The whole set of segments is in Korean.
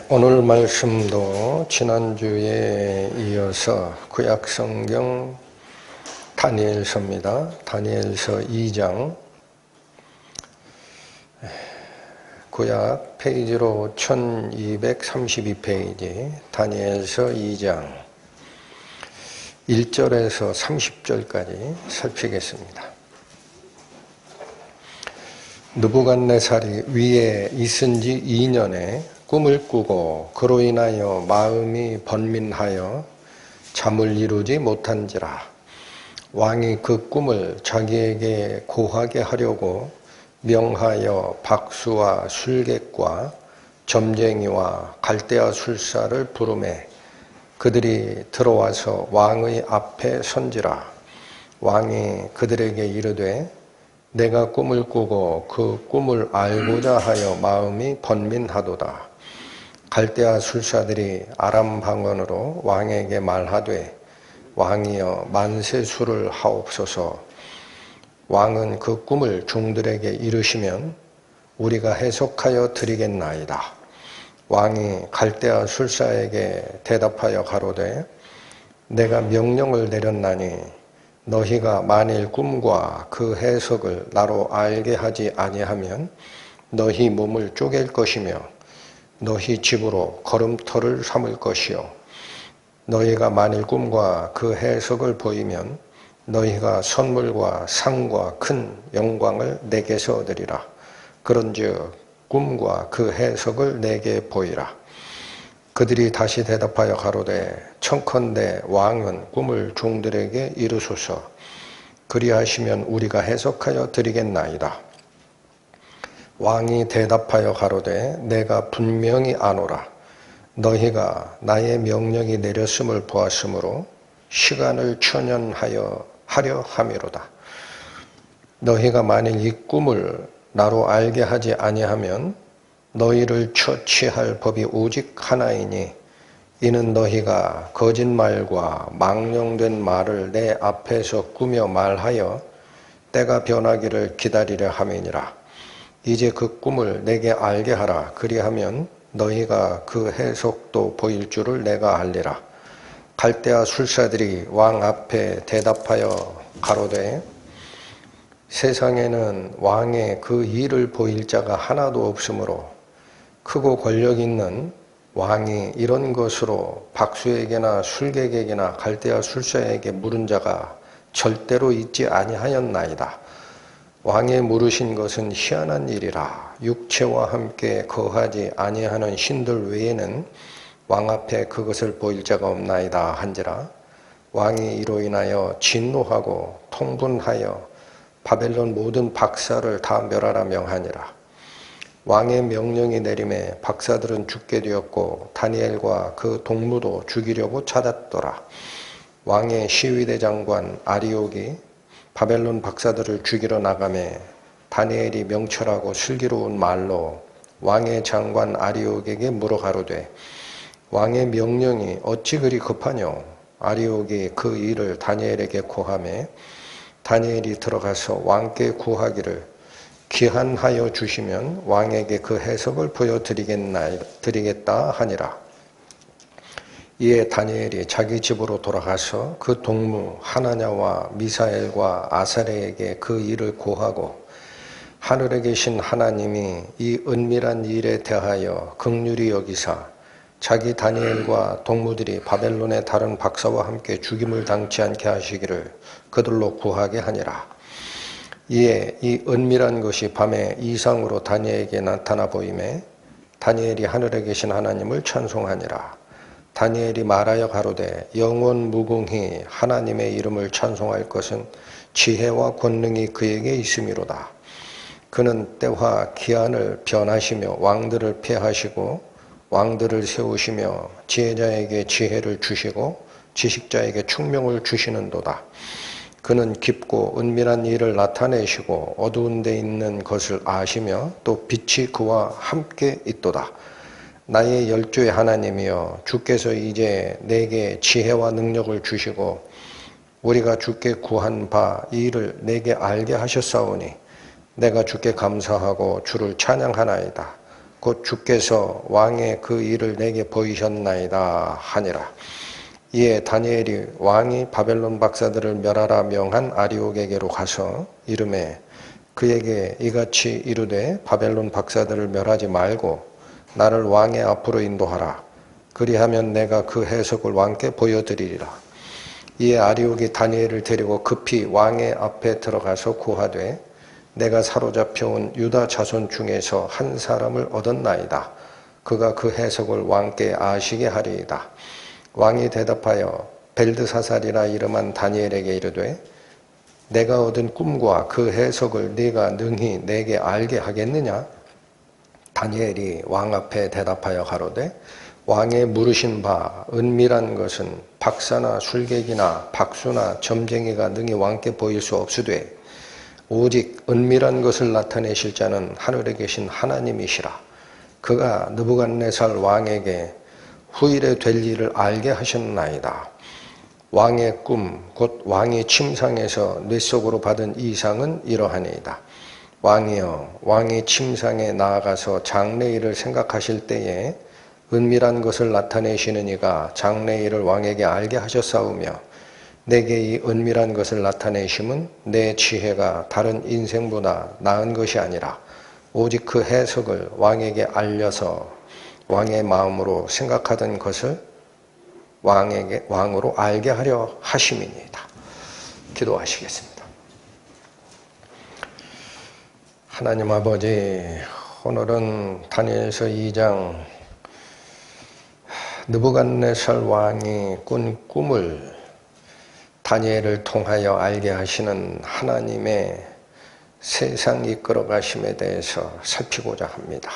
오늘 말씀도 지난주에 이어서 구약성경 다니엘서입니다. 다니엘서 2장, 구약 페이지로 1232페이지, 다니엘서 2장 1절에서 30절까지 살피겠습니다. 느부갓네살이 위에 있은 지 2년에 꿈을 꾸고 그로 인하여 마음이 번민하여 잠을 이루지 못한지라. 왕이 그 꿈을 자기에게 고하게 하려고 명하여 박수와 술객과 점쟁이와 갈대아 술사를 부르매 그들이 들어와서 왕의 앞에 선지라. 왕이 그들에게 이르되 내가 꿈을 꾸고 그 꿈을 알고자 하여 마음이 번민하도다. 갈대아 술사들이 아람 방언으로 왕에게 말하되 왕이여 만세 술을 하옵소서. 왕은 그 꿈을 종들에게 이르시면 우리가 해석하여 드리겠나이다. 왕이 갈대아 술사에게 대답하여 가로되 내가 명령을 내렸나니 너희가 만일 꿈과 그 해석을 나로 알게 하지 아니하면 너희 몸을 쪼갤 것이며 너희 집으로 걸음터를 삼을 것이요 너희가 만일 꿈과 그 해석을 보이면 너희가 선물과 상과 큰 영광을 내게서 얻으리라. 그런즉 꿈과 그 해석을 내게 보이라. 그들이 다시 대답하여 가로되 청컨대 왕은 꿈을 종들에게 이르소서. 그리하시면 우리가 해석하여 드리겠나이다. 왕이 대답하여 가로되 내가 분명히 아노라. 너희가 나의 명령이 내렸음을 보았으므로 시간을 천연하여 하려 함이로다. 너희가 만일 이 꿈을 나로 알게 하지 아니하면 너희를 처치할 법이 오직 하나이니 이는 너희가 거짓말과 망령된 말을 내 앞에서 꾸며 말하여 때가 변하기를 기다리려 함이니라. 이제 그 꿈을 내게 알게 하라. 그리하면 너희가 그 해석도 보일 줄을 내가 알리라. 갈대아 술사들이 왕 앞에 대답하여 가로되 세상에는 왕의 그 일을 보일 자가 하나도 없으므로 크고 권력 있는 왕이 이런 것으로 박수에게나 술객에게나 갈대아 술사에게 물은 자가 절대로 있지 아니하였나이다. 왕의 물으신 것은 희한한 일이라. 육체와 함께 거하지 아니하는 신들 외에는 왕 앞에 그것을 보일 자가 없나이다 한지라. 왕이 이로 인하여 진노하고 통분하여 바벨론 모든 박사를 다 멸하라 명하니라. 왕의 명령이 내림에 박사들은 죽게 되었고 다니엘과 그 동무도 죽이려고 찾았더라. 왕의 시위대 장관 아리옥이 바벨론 박사들을 죽이러 나가매 다니엘이 명철하고 슬기로운 말로 왕의 장관 아리옥에게 물어 가로되 왕의 명령이 어찌 그리 급하뇨? 아리옥이 그 일을 다니엘에게 고하매 다니엘이 들어가서 왕께 구하기를 기한하여 주시면 왕에게 그 해석을 보여드리겠다 하니라. 이에 다니엘이 자기 집으로 돌아가서 그 동무 하나냐와 미사엘과 아사레에게 그 일을 고하고 하늘에 계신 하나님이 이 은밀한 일에 대하여 긍휼히 여기사 자기 다니엘과 동무들이 바벨론의 다른 박사와 함께 죽임을 당치 않게 하시기를 그들로 구하게 하니라. 이에 이 은밀한 것이 밤에 이상으로 다니엘에게 나타나 보이매 다니엘이 하늘에 계신 하나님을 찬송하니라. 다니엘이 말하여 가로되 영원 무궁히 하나님의 이름을 찬송할 것은 지혜와 권능이 그에게 있음이로다. 그는 때와 기한을 변하시며 왕들을 폐하시고 왕들을 세우시며 지혜자에게 지혜를 주시고 지식자에게 총명을 주시는도다. 그는 깊고 은밀한 일을 나타내시고 어두운 데 있는 것을 아시며 또 빛이 그와 함께 있도다. 나의 열조의 하나님이여 주께서 이제 내게 지혜와 능력을 주시고 우리가 주께 구한 바 이 일을 내게 알게 하셨사오니 내가 주께 감사하고 주를 찬양하나이다. 곧 주께서 왕의 그 일을 내게 보이셨나이다 하니라. 이에 다니엘이 왕이 바벨론 박사들을 멸하라 명한 아리옥에게로 가서 이르매 그에게 이같이 이르되 바벨론 박사들을 멸하지 말고 나를 왕의 앞으로 인도하라. 그리하면 내가 그 해석을 왕께 보여드리리라. 이에 아리옥이 다니엘을 데리고 급히 왕의 앞에 들어가서 고하되 내가 사로잡혀온 유다 자손 중에서 한 사람을 얻었나이다. 그가 그 해석을 왕께 아시게 하리이다. 왕이 대답하여 벨드사살이라 이름한 다니엘에게 이르되 내가 얻은 꿈과 그 해석을 네가 능히 내게 알게 하겠느냐? 다니엘이 왕 앞에 대답하여 가로되 왕의 물으신 바 은밀한 것은 박사나 술객이나 박수나 점쟁이가 능히 왕께 보일 수 없으되 오직 은밀한 것을 나타내실 자는 하늘에 계신 하나님이시라. 그가 느부갓네살 왕에게 후일에 될 일을 알게 하셨나이다. 왕의 꿈, 곧 왕이 침상에서 뇌 속으로 받은 이상은 이러하니이다. 왕이여, 왕이 침상에 나아가서 장래일을 생각하실 때에 은밀한 것을 나타내시는 이가 장래일을 왕에게 알게 하셨사오며 내게 이 은밀한 것을 나타내심은 내 지혜가 다른 인생보다 나은 것이 아니라 오직 그 해석을 왕에게 알려서 왕의 마음으로 생각하던 것을 왕으로 알게 하려 하심이니이다. 기도하시겠습니다. 하나님 아버지, 오늘은 다니엘서 2장 느부갓네살 왕이 꾼 꿈을 다니엘을 통하여 알게 하시는 하나님의 세상 이끌어 가심에 대해서 살피고자 합니다.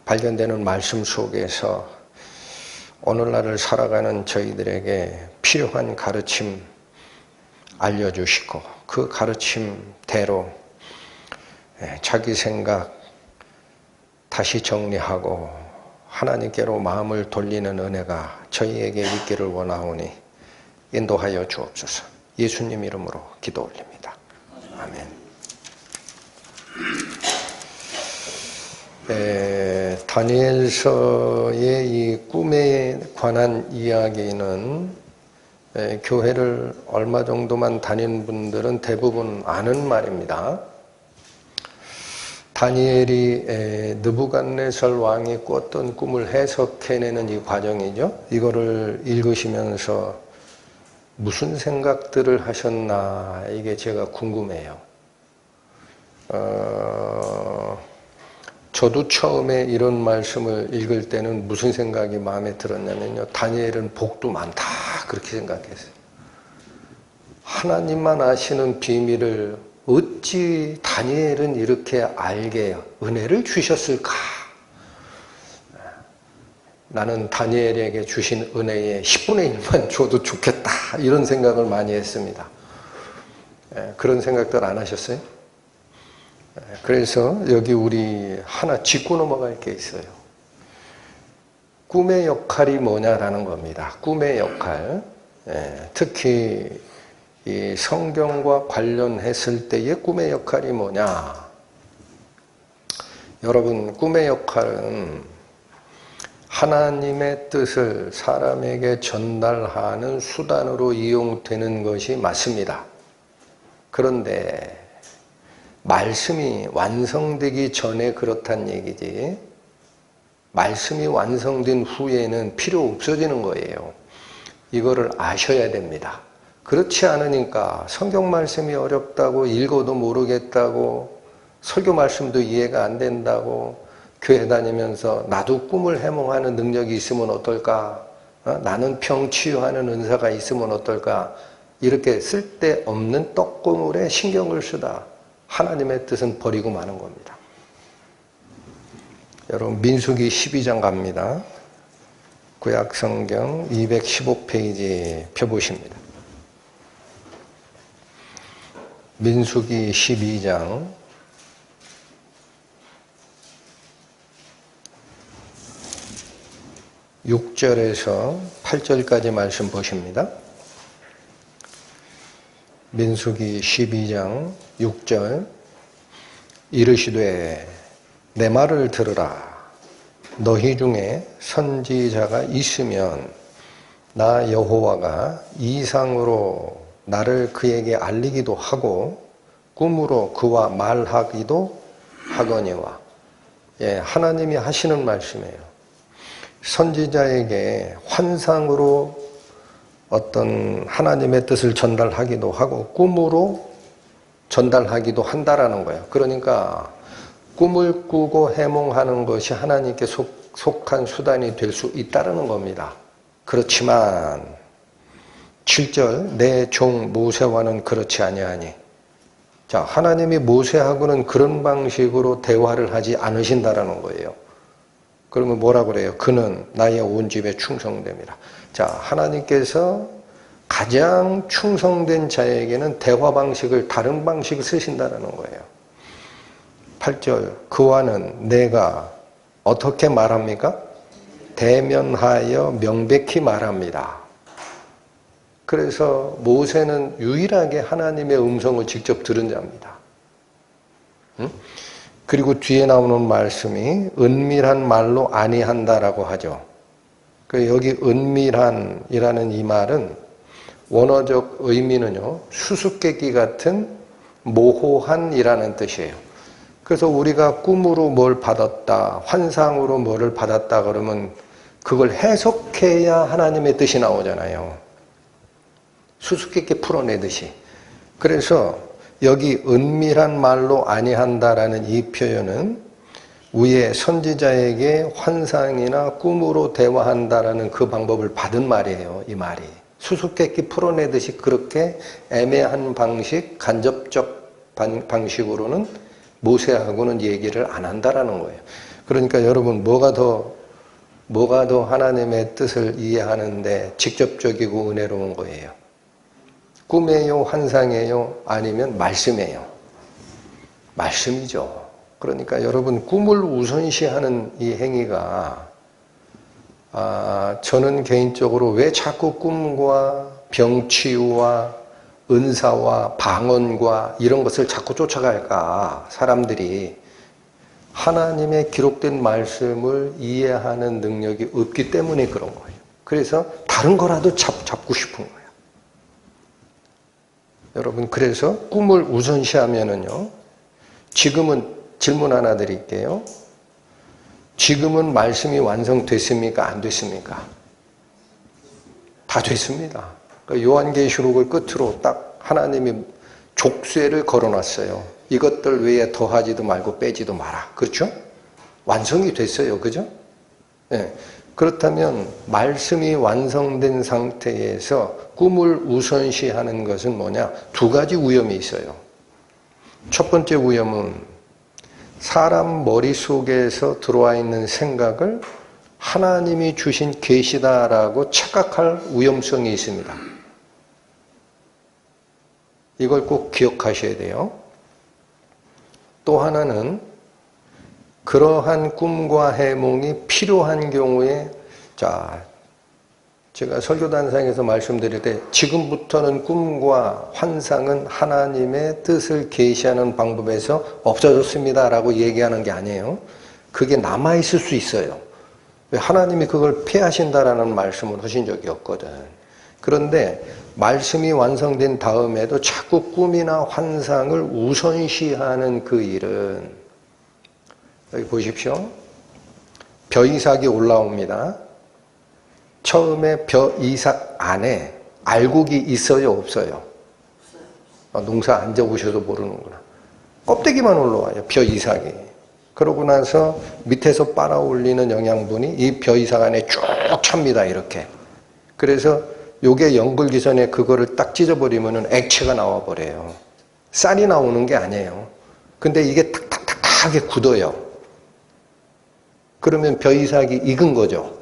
발견되는 말씀 속에서 오늘날을 살아가는 저희들에게 필요한 가르침 알려주시고 그 가르침대로 자기 생각 다시 정리하고 하나님께로 마음을 돌리는 은혜가 저희에게 있기를 원하오니 인도하여 주옵소서. 예수님 이름으로 기도 올립니다. 아멘. 다니엘서의 이 꿈에 관한 이야기는 교회를 얼마 정도만 다닌 분들은 대부분 아는 말입니다. 다니엘이 느부갓네살 왕이 꿨던 꿈을 해석해내는 이 과정이죠. 이거를 읽으시면서 무슨 생각들을 하셨나 이게 제가 궁금해요. 저도 처음에 이런 말씀을 읽을 때는 무슨 생각이 마음에 들었냐면요. 다니엘은 복도 많다 그렇게 생각했어요. 하나님만 아시는 비밀을 어찌 다니엘은 이렇게 알게 은혜를 주셨을까? 나는 다니엘에게 주신 은혜의 10분의 1만 줘도 좋겠다 이런 생각을 많이 했습니다. 그런 생각들 안 하셨어요? 그래서 여기 우리 하나 짚고 넘어갈 게 있어요. 꿈의 역할이 뭐냐라는 겁니다. 꿈의 역할. 특히 이 성경과 관련했을 때의 꿈의 역할이 뭐냐? 여러분, 꿈의 역할은 하나님의 뜻을 사람에게 전달하는 수단으로 이용되는 것이 맞습니다. 그런데 말씀이 완성되기 전에 그렇단 얘기지 말씀이 완성된 후에는 필요 없어지는 거예요. 이거를 아셔야 됩니다. 그렇지 않으니까 성경 말씀이 어렵다고 읽어도 모르겠다고 설교 말씀도 이해가 안 된다고 교회 다니면서 나도 꿈을 해몽하는 능력이 있으면 어떨까? 나는 병치유하는 은사가 있으면 어떨까? 이렇게 쓸데없는 떡고물에 신경을 쓰다 하나님의 뜻은 버리고 마는 겁니다. 여러분 민수기 12장 갑니다. 구약성경 215페이지 펴보십니다. 민수기 12장 6절에서 8절까지 말씀 보십니다. 민수기 12장 6절 이르시되 내 말을 들으라. 너희 중에 선지자가 있으면 나 여호와가 이상으로 나를 그에게 알리기도 하고 꿈으로 그와 말하기도 하거니와. 하나님이 하시는 말씀이에요. 선지자에게 환상으로 어떤 하나님의 뜻을 전달하기도 하고 꿈으로 전달하기도 한다라는 거예요. 그러니까 꿈을 꾸고 해몽하는 것이 하나님께 속한 수단이 될 수 있다는 겁니다. 그렇지만 7절 내 종 모세와는 그렇지 아니하니. 자, 하나님이 모세하고는 그런 방식으로 대화를 하지 않으신다라는 거예요. 그러면 뭐라 그래요? 그는 나의 온 집에 충성됨이라. 자, 하나님께서 가장 충성된 자에게는 대화 방식을 다른 방식을 쓰신다라는 거예요. 8절 그와는 내가 어떻게 말합니까? 대면하여 명백히 말합니다. 그래서 모세는 유일하게 하나님의 음성을 직접 들은 자입니다. 그리고 뒤에 나오는 말씀이 은밀한 말로 아니한다라고 하죠. 여기 은밀한이라는 이 말은 원어적 의미는요, 수수께끼 같은 모호한이라는 뜻이에요. 그래서 우리가 꿈으로 뭘 받았다, 환상으로 뭐를 받았다 그러면 그걸 해석해야 하나님의 뜻이 나오잖아요. 수수께끼 풀어내듯이. 그래서 여기 은밀한 말로 아니한다라는 이 표현은 위에 선지자에게 환상이나 꿈으로 대화한다라는 그 방법을 받은 말이에요. 이 말이. 수수께끼 풀어내듯이 그렇게 애매한 방식, 간접적 방식으로는 모세하고는 얘기를 안 한다라는 거예요. 그러니까 여러분 뭐가 더 하나님의 뜻을 이해하는데 직접적이고 은혜로운 거예요? 꿈이에요? 환상이에요? 아니면 말씀이에요? 말씀이죠. 그러니까 여러분 꿈을 우선시하는 이 행위가 저는 개인적으로 왜 자꾸 꿈과 병치유와 은사와 방언과 이런 것을 자꾸 쫓아갈까? 사람들이 하나님의 기록된 말씀을 이해하는 능력이 없기 때문에 그런 거예요. 그래서 다른 거라도 잡고 싶은 거예요. 여러분, 그래서 꿈을 우선시하면은요, 지금은 질문 하나 드릴게요. 지금은 말씀이 완성됐습니까? 안 됐습니까? 다 됐습니다. 요한계시록을 끝으로 딱 하나님이 족쇄를 걸어놨어요. 이것들 외에 더하지도 말고 빼지도 마라. 그렇죠? 완성이 됐어요. 그죠? 네. 그렇다면 말씀이 완성된 상태에서 꿈을 우선시하는 것은 뭐냐? 두 가지 위험이 있어요. 첫 번째 위험은 사람 머릿속에서 들어와 있는 생각을 하나님이 주신 계시다라고 착각할 위험성이 있습니다. 이걸 꼭 기억하셔야 돼요. 또 하나는 그러한 꿈과 해몽이 필요한 경우에, 제가 설교단상에서 말씀드릴 때 지금부터는 꿈과 환상은 하나님의 뜻을 계시하는 방법에서 없어졌습니다 라고 얘기하는 게 아니에요. 그게 남아있을 수 있어요. 왜 하나님이 그걸 피하신다라는 말씀을 하신 적이 없거든. 그런데 말씀이 완성된 다음에도 자꾸 꿈이나 환상을 우선시하는 그 일은, 여기 보십시오. 벼이삭이 올라옵니다. 처음에 벼이삭 안에 알곡이 있어요, 없어요? 농사 안 져보셔도 모르는구나. 껍데기만 올라와요, 벼이삭이. 그러고 나서 밑에서 빨아올리는 영양분이 이 벼이삭 안에 쭉 찹니다, 이렇게. 그래서 요게 연글기 전에 그거를 딱 찢어버리면 액체가 나와버려요. 쌀이 나오는 게 아니에요. 근데 이게 탁탁탁하게 굳어요. 그러면 벼이삭이 익은 거죠.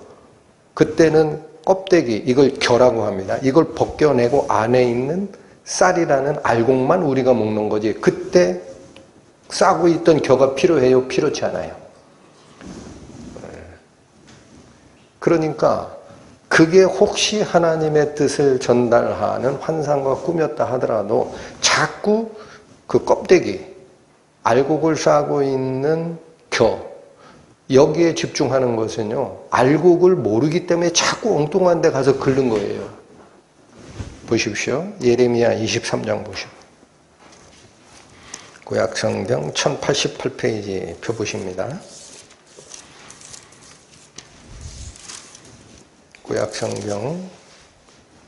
그때는 껍데기, 이걸 겨라고 합니다. 이걸 벗겨내고 안에 있는 쌀이라는 알곡만 우리가 먹는 거지. 그때 싸고 있던 겨가 필요해요? 필요치 않아요. 그러니까 그게 혹시 하나님의 뜻을 전달하는 환상과 꿈이었다 하더라도 자꾸 그 껍데기, 알곡을 싸고 있는 여기에 집중하는 것은요, 알곡을 모르기 때문에 자꾸 엉뚱한 데 가서 긁는 거예요. 보십시오. 예레미야 23장 보십시오. 구약성경 1088페이지 펴보십니다. 구약성경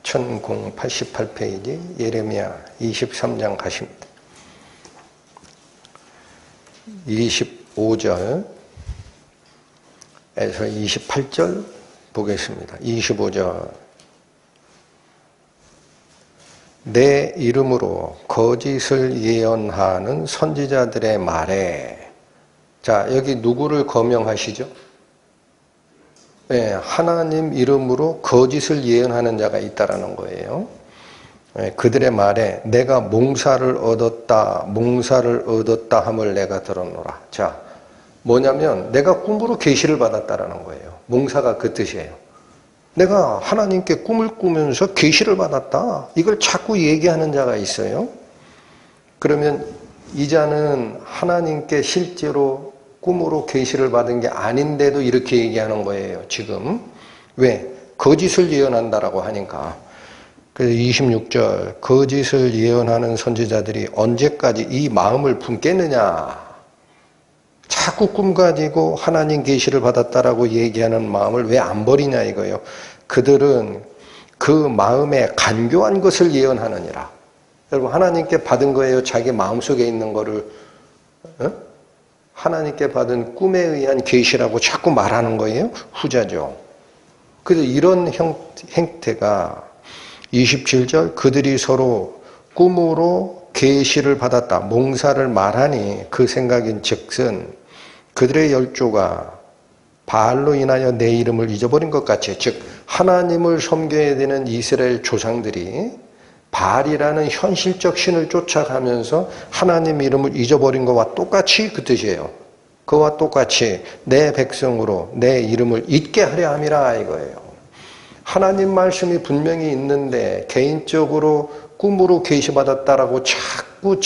1088페이지 예레미야 23장 가십니다. 25절에서 28절 보겠습니다. 25절. 내 이름으로 거짓을 예언하는 선지자들의 말에, 자, 여기 누구를 거명하시죠? 네, 하나님 이름으로 거짓을 예언하는 자가 있다라는 거예요. 네, 그들의 말에 내가 몽사를 얻었다 함을 내가 들었노라. 자, 뭐냐면 내가 꿈으로 계시를 받았다라는 거예요. 몽사가 그 뜻이에요. 내가 하나님께 꿈을 꾸면서 계시를 받았다. 이걸 자꾸 얘기하는 자가 있어요. 그러면 이 자는 하나님께 실제로 꿈으로 계시를 받은 게 아닌데도 이렇게 얘기하는 거예요. 지금. 왜? 거짓을 예언한다라고 하니까. 그래서 26절, 거짓을 예언하는 선지자들이 언제까지 이 마음을 품겠느냐. 자꾸 꿈 가지고 하나님 계시를 받았다라고 얘기하는 마음을 왜 안 버리냐 이거예요. 그들은 그 마음에 간교한 것을 예언하느니라. 여러분, 하나님께 받은 거예요? 자기 마음속에 있는 거를 하나님께 받은 꿈에 의한 계시라고 자꾸 말하는 거예요? 후자죠. 그래서 이런 행태가 27절, 그들이 서로 꿈으로 계시를 받았다, 몽사를 말하니 그 생각인 즉슨 그들의 열조가 바알로 인하여 내 이름을 잊어버린 것 같이, 즉 하나님을 섬겨야 되는 이스라엘 조상들이 바알이라는 현실적 신을 쫓아가면서 하나님 이름을 잊어버린 것과 똑같이 그 뜻이에요. 그와 똑같이 내 백성으로 내 이름을 잊게 하려 함이라 이거예요. 하나님 말씀이 분명히 있는데 개인적으로 꿈으로 계시받았다라고 자꾸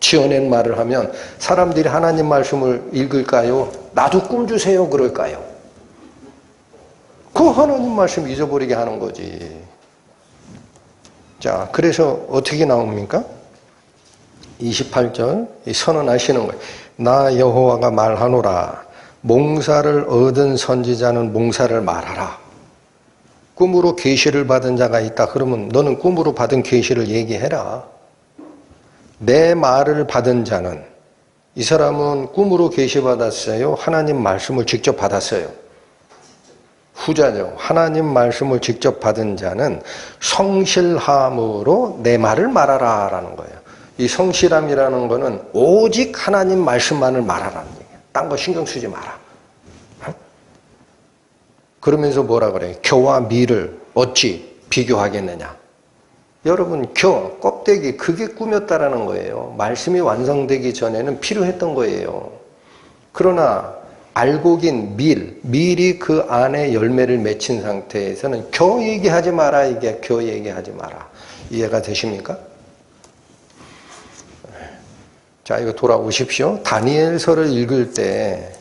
지어낸 말을 하면 사람들이 하나님 말씀을 읽을까요? 나도 꿈 주세요 그럴까요? 그 하나님 말씀 잊어버리게 하는 거지. 자, 그래서 어떻게 나옵니까? 28절 선언하시는 거예요. 나 여호와가 말하노라. 몽사를 얻은 선지자는 몽사를 말하라. 꿈으로 계시를 받은 자가 있다. 그러면 너는 꿈으로 받은 계시를 얘기해라. 내 말을 받은 자는, 이 사람은 꿈으로 계시받았어요? 하나님 말씀을 직접 받았어요? 후자죠. 하나님 말씀을 직접 받은 자는 성실함으로 내 말을 말하라 라는 거예요. 이 성실함이라는 거는 오직 하나님 말씀만을 말하라는 얘기예요. 딴 거 신경 쓰지 마라. 그러면서 뭐라 그래요? 겨와 밀을 어찌 비교하겠느냐? 여러분, 껍데기, 그게 꿈이었다라는 거예요. 말씀이 완성되기 전에는 필요했던 거예요. 그러나 알곡인 밀이 그 안에 열매를 맺힌 상태에서는 겨 얘기하지 마라, 이게 겨 얘기하지 마라. 이해가 되십니까? 자, 이거 돌아오십시오. 다니엘서를 읽을 때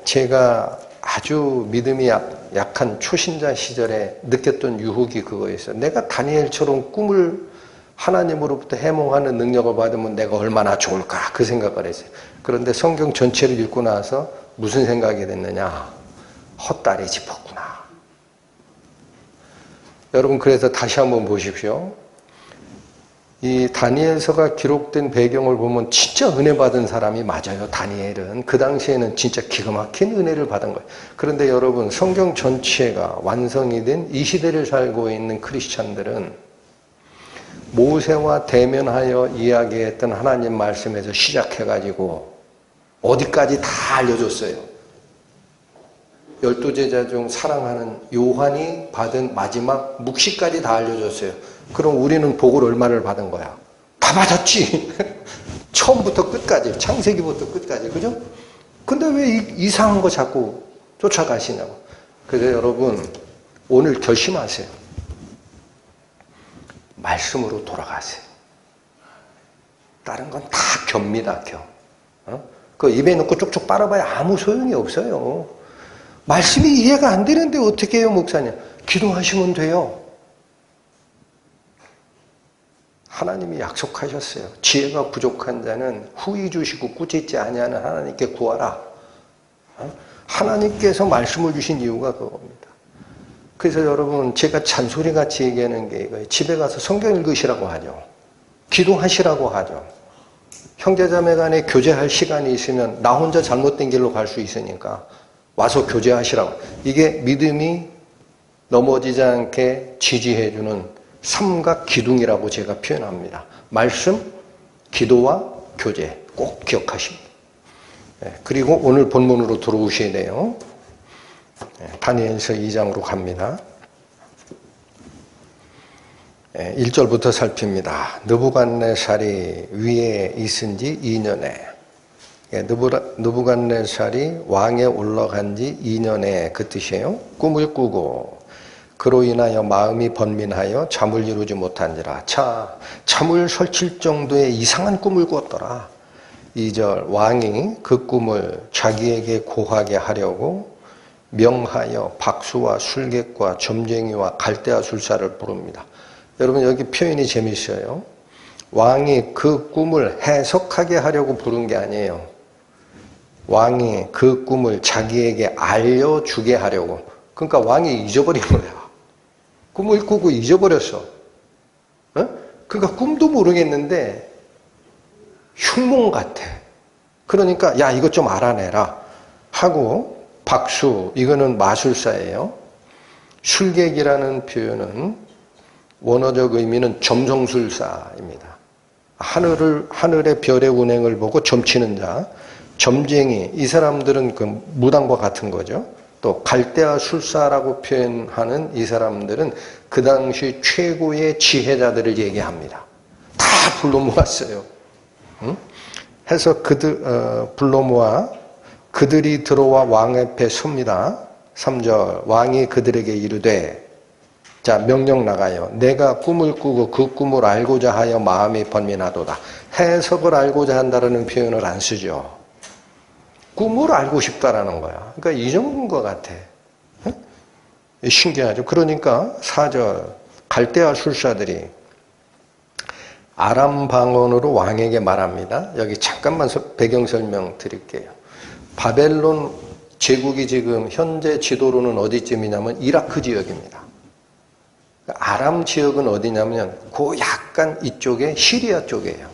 제가 아주 믿음이 약한 초신자 시절에 느꼈던 유혹이 그거였어요. 내가 다니엘처럼 꿈을 하나님으로부터 해몽하는 능력을 받으면 내가 얼마나 좋을까, 그 생각을 했어요. 그런데 성경 전체를 읽고 나서 무슨 생각이 됐느냐? 헛다리 짚었구나. 여러분, 그래서 다시 한번 보십시오. 이 다니엘서가 기록된 배경을 보면 진짜 은혜 받은 사람이 맞아요. 다니엘은 그 당시에는 진짜 기가 막힌 은혜를 받은 거예요. 그런데 여러분, 성경 전체가 완성이 된 이 시대를 살고 있는 크리스찬들은 모세와 대면하여 이야기했던 하나님 말씀에서 시작해가지고 어디까지 다 알려줬어요. 12제자 중 사랑하는 요한이 받은 마지막 묵시까지 다 알려줬어요. 그럼 우리는 복을 얼마를 받은 거야? 다 받았지. 처음부터 끝까지, 창세기부터 끝까지, 그죠? 근데 왜 이상한 거 자꾸 쫓아가시냐고. 그래서 여러분, 오늘 결심하세요. 말씀으로 돌아가세요. 다른 건 다 겹니다, 겨. 그 입에 넣고 쭉쭉 빨아봐야 아무 소용이 없어요. 말씀이 이해가 안 되는데 어떻게 해요, 목사님? 기도하시면 돼요. 하나님이 약속하셨어요. 지혜가 부족한 자는 후히 주시고 꾸짖지 아니하는 하나님께 구하라. 하나님께서 말씀을 주신 이유가 그겁니다. 그래서 여러분, 제가 잔소리같이 얘기하는 게 이거예요. 집에 가서 성경 읽으시라고 하죠. 기도하시라고 하죠. 형제자매 간에 교제할 시간이 있으면 나 혼자 잘못된 길로 갈 수 있으니까 와서 교제하시라고. 이게 믿음이 넘어지지 않게 지지해주는 삼각 기둥이라고 제가 표현합니다. 말씀, 기도와 교제 꼭 기억하십니다. 그리고 오늘 본문으로 들어오셔야 돼요. 다니엘서 2장으로 갑니다. 1절부터 살핍니다. 느부갓네살이 위에 있은 지 2년에 느부갓네살이 왕에 올라간 지 2년에 그 뜻이에요. 꿈을 꾸고 그로 인하여 마음이 번민하여 잠을 이루지 못한지라. 자, 잠을 설칠 정도의 이상한 꿈을 꾸었더라. 2절 왕이 그 꿈을 자기에게 고하게 하려고 명하여 박수와 술객과 점쟁이와 갈대아 술사를 부릅니다. 여러분 여기 표현이 재미있어요. 왕이 그 꿈을 해석하게 하려고 부른 게 아니에요. 왕이 그 꿈을 자기에게 알려주게 하려고. 그러니까 왕이 잊어버린 거야. 꿈을 꾸고 잊어버렸어. 그러니까 꿈도 모르겠는데 흉몽 같아. 그러니까 야 이것 좀 알아내라 하고 박수, 이거는 마술사예요. 술객이라는 표현은 원어적 의미는 점성술사입니다. 하늘의 별의 운행을 보고 점치는 자. 점쟁이, 이 사람들은 그 무당과 같은 거죠. 또 갈대아 술사라고 표현하는 이 사람들은 그 당시 최고의 지혜자들을 얘기합니다. 다 불러 모았어요. 해서 불러 모아 그들이 들어와 왕 앞에 섭니다. 3절 왕이 그들에게 이르되, 자 명령 나가요. 내가 꿈을 꾸고 그 꿈을 알고자 하여 마음이 번민하도다. 해석을 알고자 한다는 표현을 안 쓰죠. 꿈을 알고 싶다라는 거야. 그러니까 이 정도인 것 같아. 신기하죠. 그러니까 4절 갈대아 술사들이 아람 방언으로 왕에게 말합니다. 여기 잠깐만 배경 설명 드릴게요. 바벨론 제국이 지금 현재 지도로는 어디쯤이냐면 이라크 지역입니다. 아람 지역은 어디냐면 그 약간 이쪽에 시리아 쪽이에요.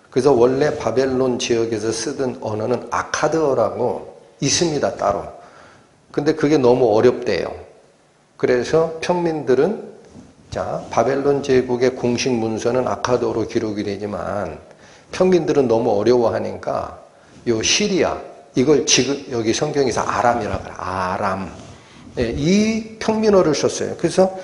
그래서 원래 바벨론 지역에서 쓰던 언어는 아카드어라고 있습니다, 따로. 근데 그게 너무 어렵대요. 그래서 평민들은 자, 바벨론 제국의 공식 문서는 아카드어로 기록이 되지만 평민들은 너무 어려워하니까 요 시리아, 이걸 지금 여기 성경에서 아람이라고 그래요. 아람. 이 평민어를 썼어요. 그래서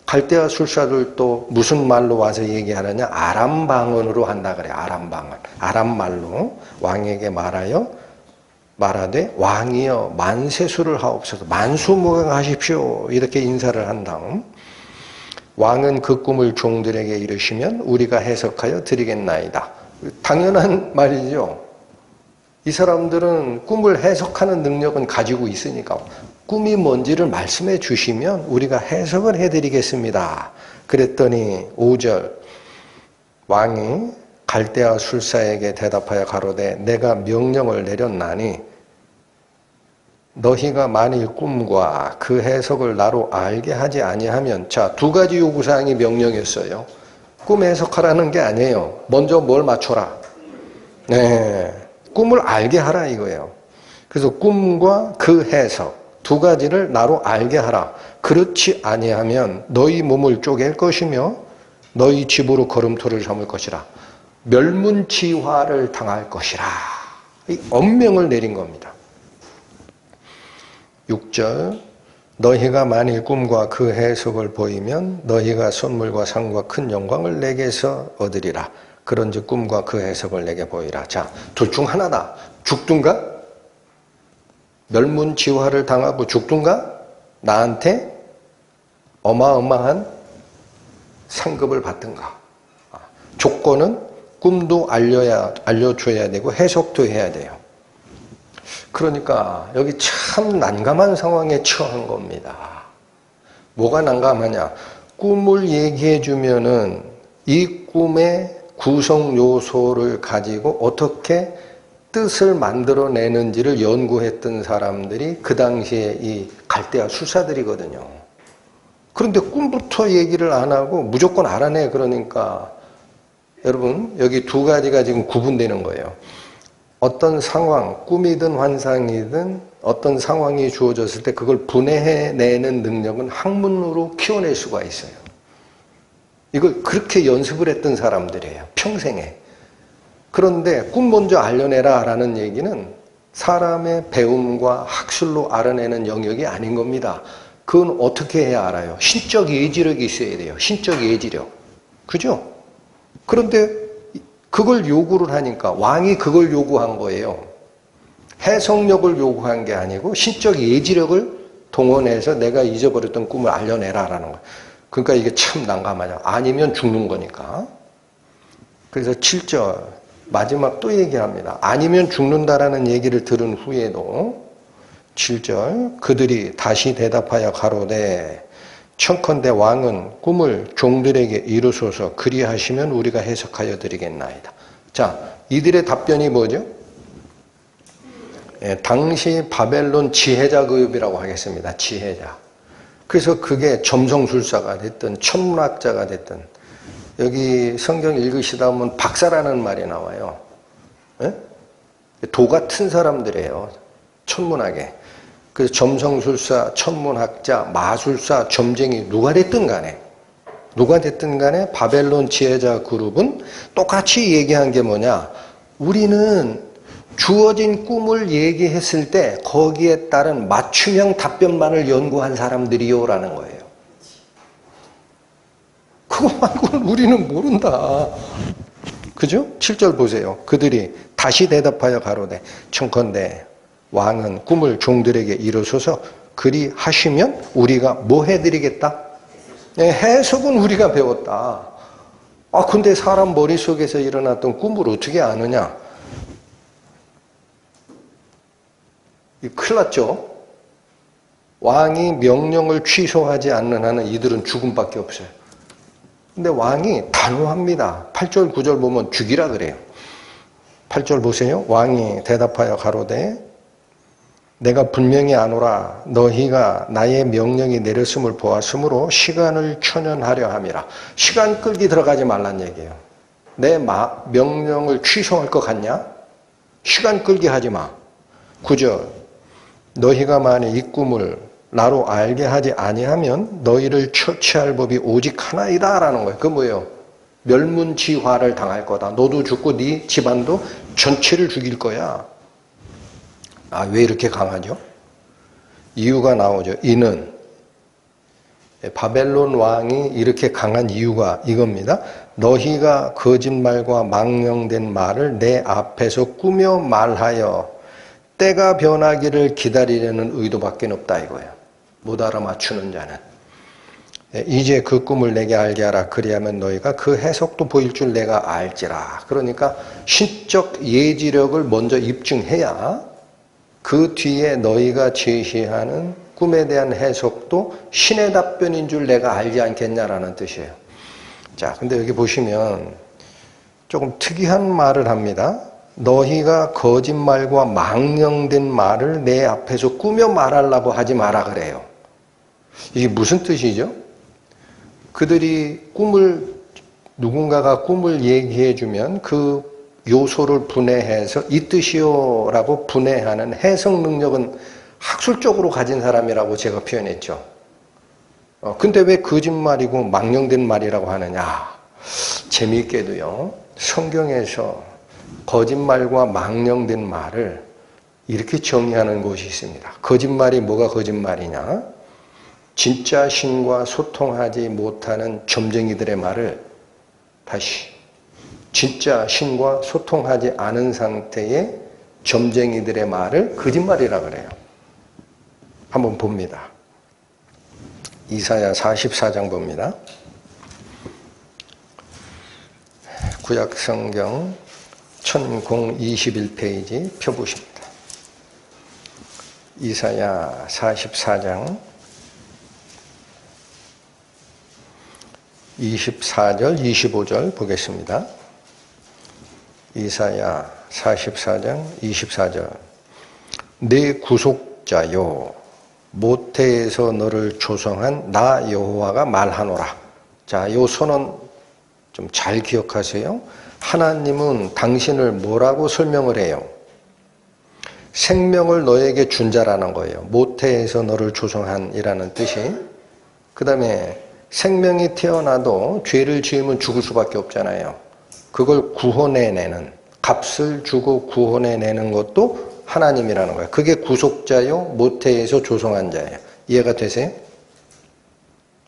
갈대아 술사들도 무슨 말로 와서 얘기하느냐? 아람 방언으로 한다 그래요. 아람 방언. 아람 말로 왕에게 말하되 왕이여 만세수를 하옵소서. 만수무강하십시오. 이렇게 인사를 한 다음 왕은 그 꿈을 종들에게 이르시면 우리가 해석하여 드리겠나이다. 당연한 말이죠. 이 사람들은 꿈을 해석하는 능력은 가지고 있으니까 꿈이 뭔지를 말씀해 주시면 우리가 해석을 해드리겠습니다. 그랬더니 5절 왕이 갈대아 술사에게 대답하여 가로되 내가 명령을 내렸나니 너희가 만일 꿈과 그 해석을 나로 알게 하지 아니하면, 자, 두 가지 요구사항이 명령이었어요. 꿈 해석하라는 게 아니에요. 먼저 뭘 맞춰라. 네, 꿈을 알게 하라 이거예요. 그래서 꿈과 그 해석 두 가지를 나로 알게 하라. 그렇지 아니하면 너희 몸을 쪼갤 것이며 너희 집으로 걸음토를 삼을 것이라. 멸문지화를 당할 것이라. 이 엄명을 내린 겁니다. 6절 너희가 만일 꿈과 그 해석을 보이면 너희가 선물과 상과 큰 영광을 내게서 얻으리라. 그런즉 꿈과 그 해석을 내게 보이라. 자, 둘 중 하나다. 죽든가? 멸문지화를 당하고 죽든가? 나한테 어마어마한 상급을 받든가. 조건은 꿈도 알려줘야 되고 해석도 해야 돼요. 그러니까 여기 참 난감한 상황에 처한 겁니다. 뭐가 난감하냐? 꿈을 얘기해 주면은 이 꿈의 구성 요소를 가지고 어떻게 뜻을 만들어내는지를 연구했던 사람들이 그 당시에 이 갈대아 술사들이거든요. 그런데 꿈부터 얘기를 안 하고 무조건 알아내. 그러니까 여러분 여기 두 가지가 지금 구분되는 거예요. 어떤 상황, 꿈이든 환상이든 어떤 상황이 주어졌을 때 그걸 분해해내는 능력은 학문으로 키워낼 수가 있어요. 이걸 그렇게 연습을 했던 사람들이에요. 평생에. 그런데 꿈 먼저 알려내라 라는 얘기는 사람의 배움과 학술로 알아내는 영역이 아닌 겁니다. 그건 어떻게 해야 알아요? 신적 예지력이 있어야 돼요. 신적 예지력. 그죠? 그런데 그걸 요구를 하니까 왕이 그걸 요구한 거예요. 해석력을 요구한 게 아니고 신적 예지력을 동원해서 내가 잊어버렸던 꿈을 알려내라 라는 거예요. 그러니까 이게 참 난감하죠. 아니면 죽는 거니까. 그래서 7절 마지막 또 얘기합니다. 아니면 죽는다라는 얘기를 들은 후에도 7절 그들이 다시 대답하여 가로되 청컨대 왕은 꿈을 종들에게 이루소서 그리하시면 우리가 해석하여 드리겠나이다. 자, 이들의 답변이 뭐죠? 당시 바벨론 지혜자 그룹이라고 하겠습니다. 지혜자. 그래서 그게 점성술사가 됐든 천문학자가 됐든 여기 성경 읽으시다 보면 박사라는 말이 나와요. 도 같은 사람들이에요. 천문학에. 그래서 점성술사, 천문학자, 마술사, 점쟁이 누가 됐든 간에 바벨론 지혜자 그룹은 똑같이 얘기한 게 뭐냐? 우리는 주어진 꿈을 얘기했을 때 거기에 따른 맞춤형 답변만을 연구한 사람들이요라는 거예요. 그거 말고는 우리는 모른다. 그죠? 7절 보세요. 그들이 다시 대답하여 가로되 청컨대 왕은 꿈을 종들에게 이루소서 그리 하시면 우리가 뭐 해드리겠다? 네, 해석은 우리가 배웠다. 아, 근데 사람 머릿속에서 일어났던 꿈을 어떻게 아느냐? 큰일 났죠? 왕이 명령을 취소하지 않는 한은 이들은 죽음밖에 없어요. 근데 왕이 단호합니다. 8절, 9절 보면 죽이라 그래요. 8절 보세요. 왕이 대답하여 가로되 내가 분명히 아노라 너희가 나의 명령이 내렸음을 보았으므로 시간을 초년하려 함이라. 시간 끌기 들어가지 말란 얘기예요. 내 명령을 취소할 것 같냐? 시간 끌기 하지 마. 9절 너희가 만일 이 꿈을 나로 알게 하지 아니하면 너희를 처치할 법이 오직 하나이다 라는 거예요. 그 뭐예요? 멸문지화를 당할 거다. 너도 죽고 네 집안도 전체를 죽일 거야. 아, 왜 이렇게 강하죠? 이유가 나오죠. 이는 바벨론 왕이 이렇게 강한 이유가 이겁니다. 너희가 거짓말과 망령된 말을 내 앞에서 꾸며 말하여 때가 변하기를 기다리려는 의도밖에 없다 이거예요. 못 알아맞추는 자는. 이제 그 꿈을 내게 알게 하라. 그리하면 너희가 그 해석도 보일 줄 내가 알지라. 그러니까 신적 예지력을 먼저 입증해야 그 뒤에 너희가 제시하는 꿈에 대한 해석도 신의 답변인 줄 내가 알지 않겠냐라는 뜻이에요. 자, 근데 여기 보시면 조금 특이한 말을 합니다. 너희가 거짓말과 망령된 말을 내 앞에서 꾸며 말하려고 하지 마라 그래요. 이게 무슨 뜻이죠? 그들이 누군가가 꿈을 얘기해 주면 그 요소를 분해해서 이 뜻이요라고 분해하는 해석 능력은 학술적으로 가진 사람이라고 제가 표현했죠. 근데 왜 거짓말이고 망령된 말이라고 하느냐? 재미있게도요. 성경에서 거짓말과 망령된 말을 이렇게 정의하는 곳이 있습니다. 거짓말이 뭐가 거짓말이냐? 진짜 신과 소통하지 못하는 점쟁이들의 말을 다시 진짜 신과 소통하지 않은 상태의 점쟁이들의 말을 거짓말이라 그래요. 한번 봅니다. 이사야 44장 봅니다. 구약성경 1021페이지 펴보십니다. 이사야 44장 24절, 25절 보겠습니다. 이사야 44장 24절. 내 구속자요 모태에서 너를 조성한 나 여호와가 말하노라. 자, 요 선언 좀 잘 기억하세요. 하나님은 당신을 뭐라고 설명을 해요? 생명을 너에게 준 자라는 거예요. 모태에서 너를 조성한 이라는 뜻이. 그 다음에 생명이 태어나도 죄를 지으면 죽을 수밖에 없잖아요. 그걸 구원해내는, 값을 주고 구원해내는 것도 하나님이라는 거예요. 그게 구속자요 모태에서 조성한 자예요. 이해가 되세요?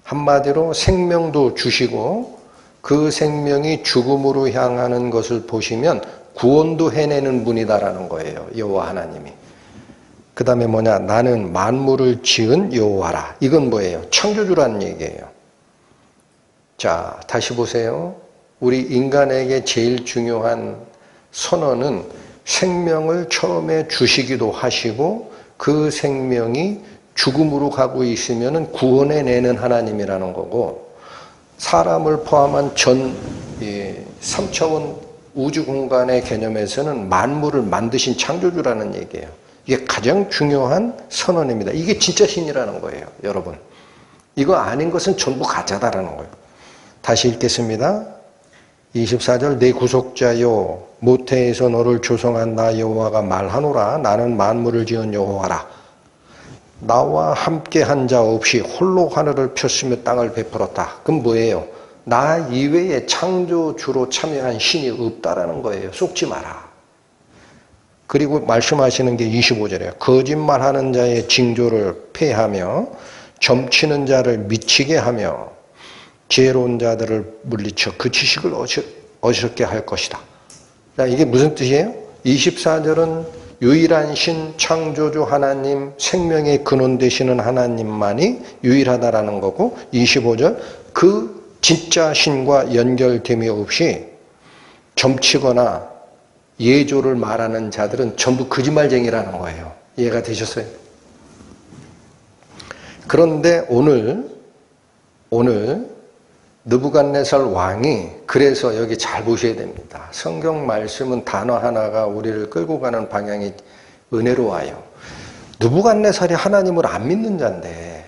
한마디로 생명도 주시고 그 생명이 죽음으로 향하는 것을 보시면 구원도 해내는 분이다라는 거예요. 여호와 하나님이. 그 다음에 뭐냐? 나는 만물을 지은 여호와라. 이건 뭐예요? 창조주라는 얘기예요. 자, 다시 보세요. 우리 인간에게 제일 중요한 선언은 생명을 처음에 주시기도 하시고 그 생명이 죽음으로 가고 있으면 구원해내는 하나님이라는 거고, 사람을 포함한 전 3차원 우주 공간의 개념에서는 만물을 만드신 창조주라는 얘기예요. 이게 가장 중요한 선언입니다. 이게 진짜 신이라는 거예요, 여러분. 이거 아닌 것은 전부 가짜다라는 거예요. 다시 읽겠습니다. 24절. 내 구속자요 모태에서 너를 조성한 나 여호와가 말하노라. 나는 만물을 지은 여호와라. 나와 함께 한 자 없이 홀로 하늘을 폈으며 땅을 베풀었다. 그럼 뭐예요? 나 이외에 창조주로 참여한 신이 없다라는 거예요. 속지 마라. 그리고 말씀하시는 게 25절이에요. 거짓말하는 자의 징조를 폐하며 점치는 자를 미치게 하며 지혜로운 자들을 물리쳐 그 지식을 어지럽게 할 것이다. 자, 이게 무슨 뜻이에요? 24절은 유일한 신, 창조주 하나님, 생명의 근원 되시는 하나님만이 유일하다라는 거고, 25절 그 진짜 신과 연결됨이 없이 점치거나 예조를 말하는 자들은 전부 거짓말쟁이라는 거예요. 이해가 되셨어요? 그런데 오늘 느부갓네살 왕이, 그래서 여기 잘 보셔야 됩니다. 성경 말씀은 단어 하나가 우리를 끌고 가는 방향이 은혜로워요. 느부갓네살이 하나님을 안 믿는 자인데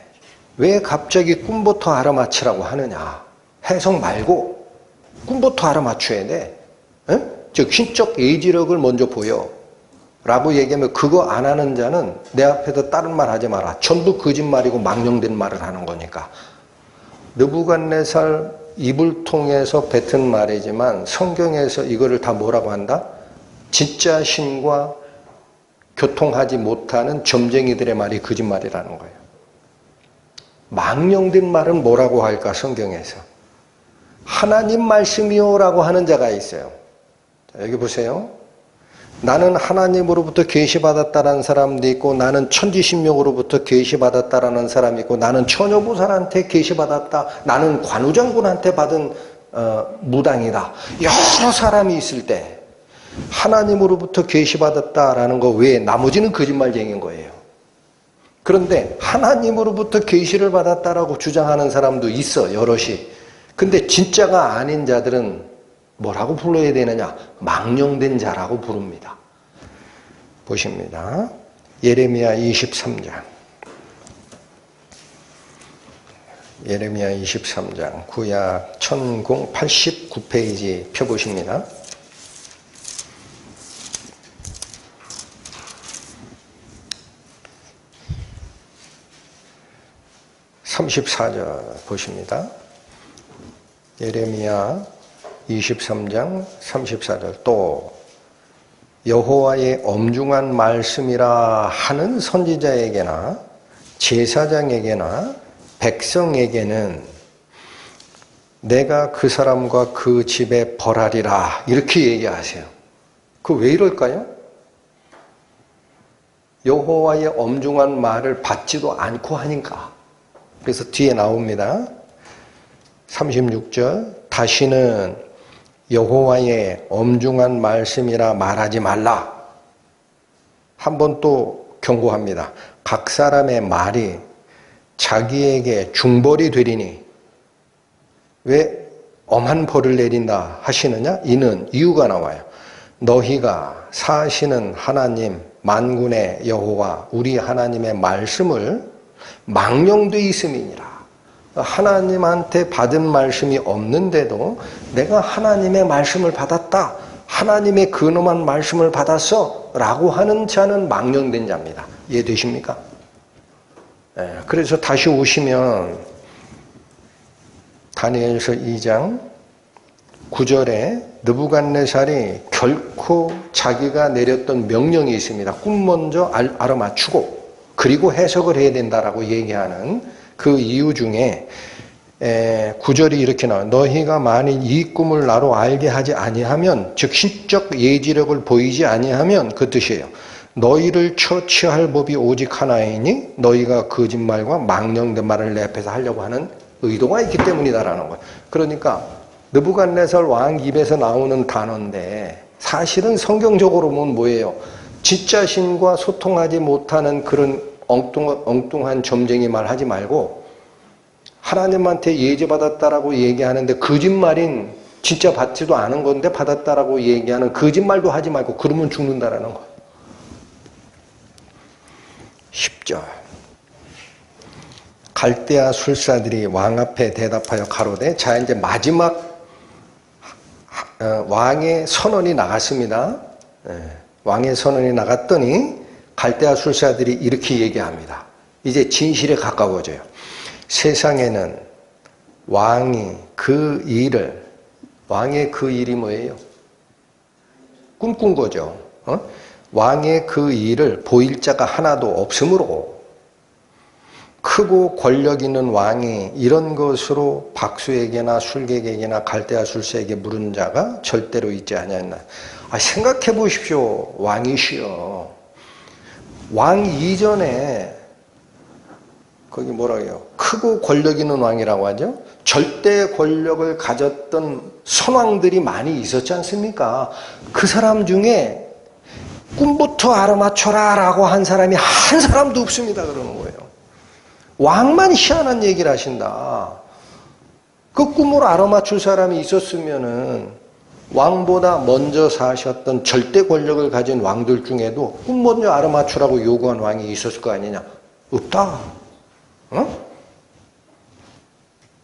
왜 갑자기 꿈부터 알아맞히라고 하느냐? 해석 말고 꿈부터 알아맞혀야 돼. 즉 신적 예지력을 먼저 보여 라고 얘기하면, 그거 안 하는 자는 내 앞에서 다른 말 하지 마라. 전부 거짓말이고 망령된 말을 하는 거니까. 느부갓네살 입을 통해서 뱉은 말이지만 성경에서 이거를 다 뭐라고 한다? 진짜 신과 교통하지 못하는 점쟁이들의 말이 거짓말이라는 거예요. 망령된 말은 뭐라고 할까? 성경에서 하나님 말씀이요라고 하는 자가 있어요. 자, 여기 보세요. 나는 하나님으로부터 계시받았다라는 사람도 있고, 나는 천지신명으로부터 계시받았다라는 사람이 있고, 나는 처녀보살한테 계시받았다, 나는 관우장군한테 받은 무당이다. 여러 사람이 있을 때 하나님으로부터 계시받았다라는 거 외에 나머지는 거짓말쟁이인 거예요. 그런데 하나님으로부터 계시를 받았다라고 주장하는 사람도 있어, 여럿이. 근데 진짜가 아닌 자들은 뭐라고 불러야 되느냐? 망령된 자라고 부릅니다. 보십니다. 예레미야 23장. 예레미야 23장. 구약 1089페이지 펴보십니다. (34절) 보십니다. 예레미야 23장 34절. 또 여호와의 엄중한 말씀이라 하는 선지자에게나 제사장에게나 백성에게는 내가 그 사람과 그 집에 벌하리라, 이렇게 얘기하세요. 그 왜 이럴까요? 여호와의 엄중한 말을 받지도 않고 하니까. 그래서 뒤에 나옵니다. 36절. 다시는 여호와의 엄중한 말씀이라 말하지 말라. 한번 또 경고합니다. 각 사람의 말이 자기에게 중벌이 되리니 왜 엄한 벌을 내린다 하시느냐? 이는 이유가 나와요. 너희가 사시는 하나님 만군의 여호와 우리 하나님의 말씀을 망령돼 있음이니라. 하나님한테 받은 말씀이 없는데도 내가 하나님의 말씀을 받았다. 하나님의 근엄한 말씀을 받았어. 라고 하는 자는 망령된 자입니다. 이해되십니까? 그래서 다시 오시면 다니엘서 2장 9절에 느부갓네살이 결코 자기가 내렸던 명령이 있습니다. 꿈 먼저 알아맞추고 그리고 해석을 해야 된다라고 얘기하는 그 이유 중에 9절이 이렇게 나와요. 너희가 만일 이 꿈을 나로 알게 하지 아니하면 즉 신적 예지력을 보이지 아니하면 그 뜻이에요. 너희를 처치할 법이 오직 하나이니 너희가 거짓말과 망령된 말을 내 앞에서 하려고 하는 의도가 있기 때문이다라는 거예요. 그러니까 느부갓네살 왕 입에서 나오는 단어인데 사실은 성경적으로 보면 뭐예요? 진짜 신과 소통하지 못하는 그런 엉뚱한 점쟁이 말 하지 말고 하나님한테 예제받았다라고 얘기하는데 거짓말인 진짜 받지도 않은 건데 받았다라고 얘기하는 거짓말도 하지 말고 그러면 죽는다라는 거예요. 10절 갈대아 술사들이 왕 앞에 대답하여 가로되 자 이제 마지막 왕의 선언이 나갔습니다. 왕의 선언이 나갔더니 갈대아 술사들이 이렇게 얘기합니다. 이제 진실에 가까워져요. 세상에는 왕이 그 일을 왕의 그 일이 뭐예요? 꿈꾼 거죠. 왕의 그 일을 보일 자가 하나도 없으므로 크고 권력 있는 왕이 이런 것으로 박수에게나 술객에게나 갈대아 술사에게 물은 자가 절대로 있지 아니하였나. 생각해 보십시오. 왕이시여. 왕 이전에 거기 뭐라고 해요? 크고 권력 있는 왕이라고 하죠. 절대 권력을 가졌던 선왕들이 많이 있었지 않습니까? 그 사람 중에 꿈부터 알아맞혀라 라고 한 사람이 한 사람도 없습니다. 그러는 거예요. 왕만 희한한 얘기를 하신다. 그 꿈을 알아맞출 사람이 있었으면은 왕보다 먼저 사셨던 절대 권력을 가진 왕들 중에도 꿈 먼저 알아맞추라고 요구한 왕이 있었을 거 아니냐? 없다.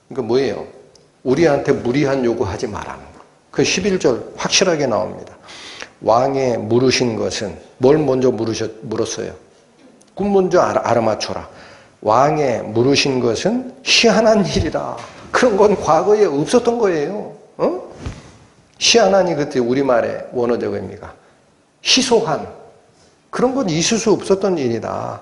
그러니까 뭐예요? 우리한테 무리한 요구하지 말라는 거. 그 11절 확실하게 나옵니다. 왕의 물으신 것은 뭘 먼저 물었어요? 꿈 먼저 알아맞춰라. 왕의 물으신 것은 희한한 일이라. 그런 건 과거에 없었던 거예요. 희한한이 그때 우리말의 원어적어입니까? 희소한. 그런 건 있을 수 없었던 일이다.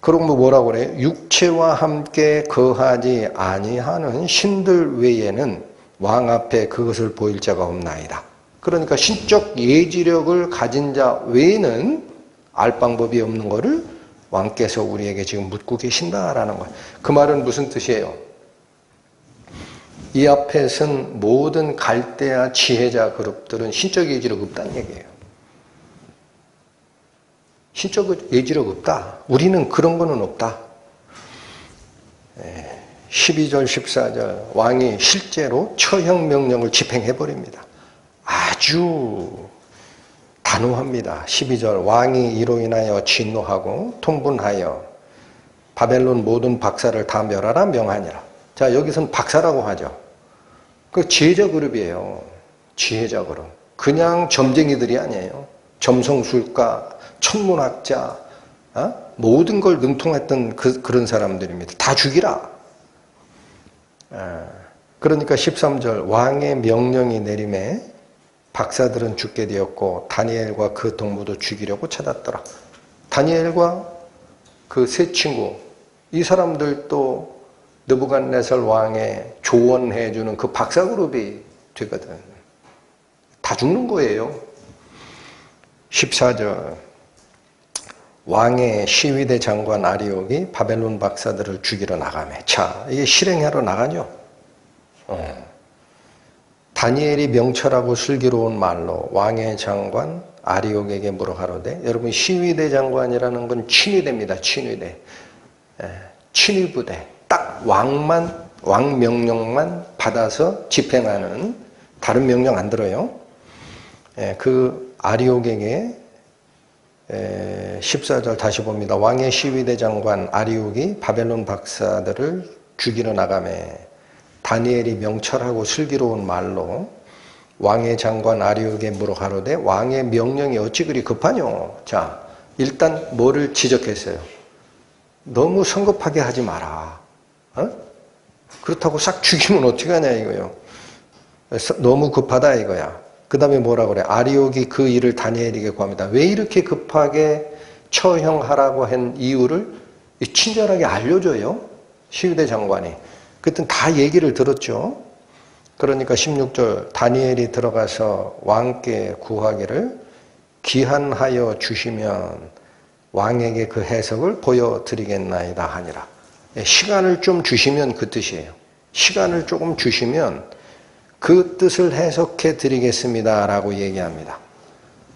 그럼 뭐라고 그래요? 육체와 함께 거하지 아니하는 신들 외에는 왕 앞에 그것을 보일 자가 없나이다. 그러니까 신적 예지력을 가진 자 외에는 알 방법이 없는 것을 왕께서 우리에게 지금 묻고 계신다라는 거예요. 그 말은 무슨 뜻이에요? 이 앞에 선 모든 갈대아 지혜자 그룹들은 신적 예지력 없다는 얘기예요. 신적 예지력 없다. 우리는 그런 거는 없다. 12절 14절 왕이 실제로 처형 명령을 집행해버립니다. 아주 단호합니다. 12절 왕이 이로 인하여 진노하고 통분하여 바벨론 모든 박사를 다 멸하라 명하니라. 자, 여기서는 박사라고 하죠. 그 지혜자 그룹이에요. 지혜자 그룹. 그냥 점쟁이들이 아니에요. 점성술가, 천문학자, 모든 걸 능통했던 그런 사람들입니다. 다 죽이라. 그러니까 13절 왕의 명령이 내림에 박사들은 죽게 되었고 다니엘과 그 동무도 죽이려고 찾았더라. 다니엘과 그 세 친구, 이 사람들도 느부갓네살 왕의 조언해주는 그 박사 그룹이 되거든. 다 죽는 거예요. 14절 왕의 시위대 장관 아리옥이 바벨론 박사들을 죽이러 나가매. 자, 이게 실행하러 나가죠. 다니엘이 명철하고 슬기로운 말로 왕의 장관 아리옥에게 물어가로되, 여러분 시위대 장관이라는 건 친위대입니다. 친위대. 친위부대. 딱 왕 명령만 받아서 집행하는, 다른 명령 안 들어요. 그 아리옥에게 14절 다시 봅니다. 왕의 시위대 장관 아리옥이 바벨론 박사들을 죽이러 나가매 다니엘이 명철하고 슬기로운 말로 왕의 장관 아리옥에 물어가로되, 왕의 명령이 어찌 그리 급하뇨? 자, 일단 뭐를 지적했어요? 너무 성급하게 하지 마라. 그렇다고 싹 죽이면 어떻게 하냐 이거요. 너무 급하다 이거야. 그 다음에 뭐라 그래? 아리옥이 그 일을 다니엘에게 구합니다. 왜 이렇게 급하게 처형하라고 한 이유를 친절하게 알려줘요. 시위대 장관이. 그땐 다 얘기를 들었죠. 그러니까 16절 다니엘이 들어가서 왕께 구하기를, 기한하여 주시면 왕에게 그 해석을 보여드리겠나이다 하니라. 시간을 좀 주시면 그 뜻이에요. 시간을 조금 주시면 그 뜻을 해석해 드리겠습니다 라고 얘기합니다.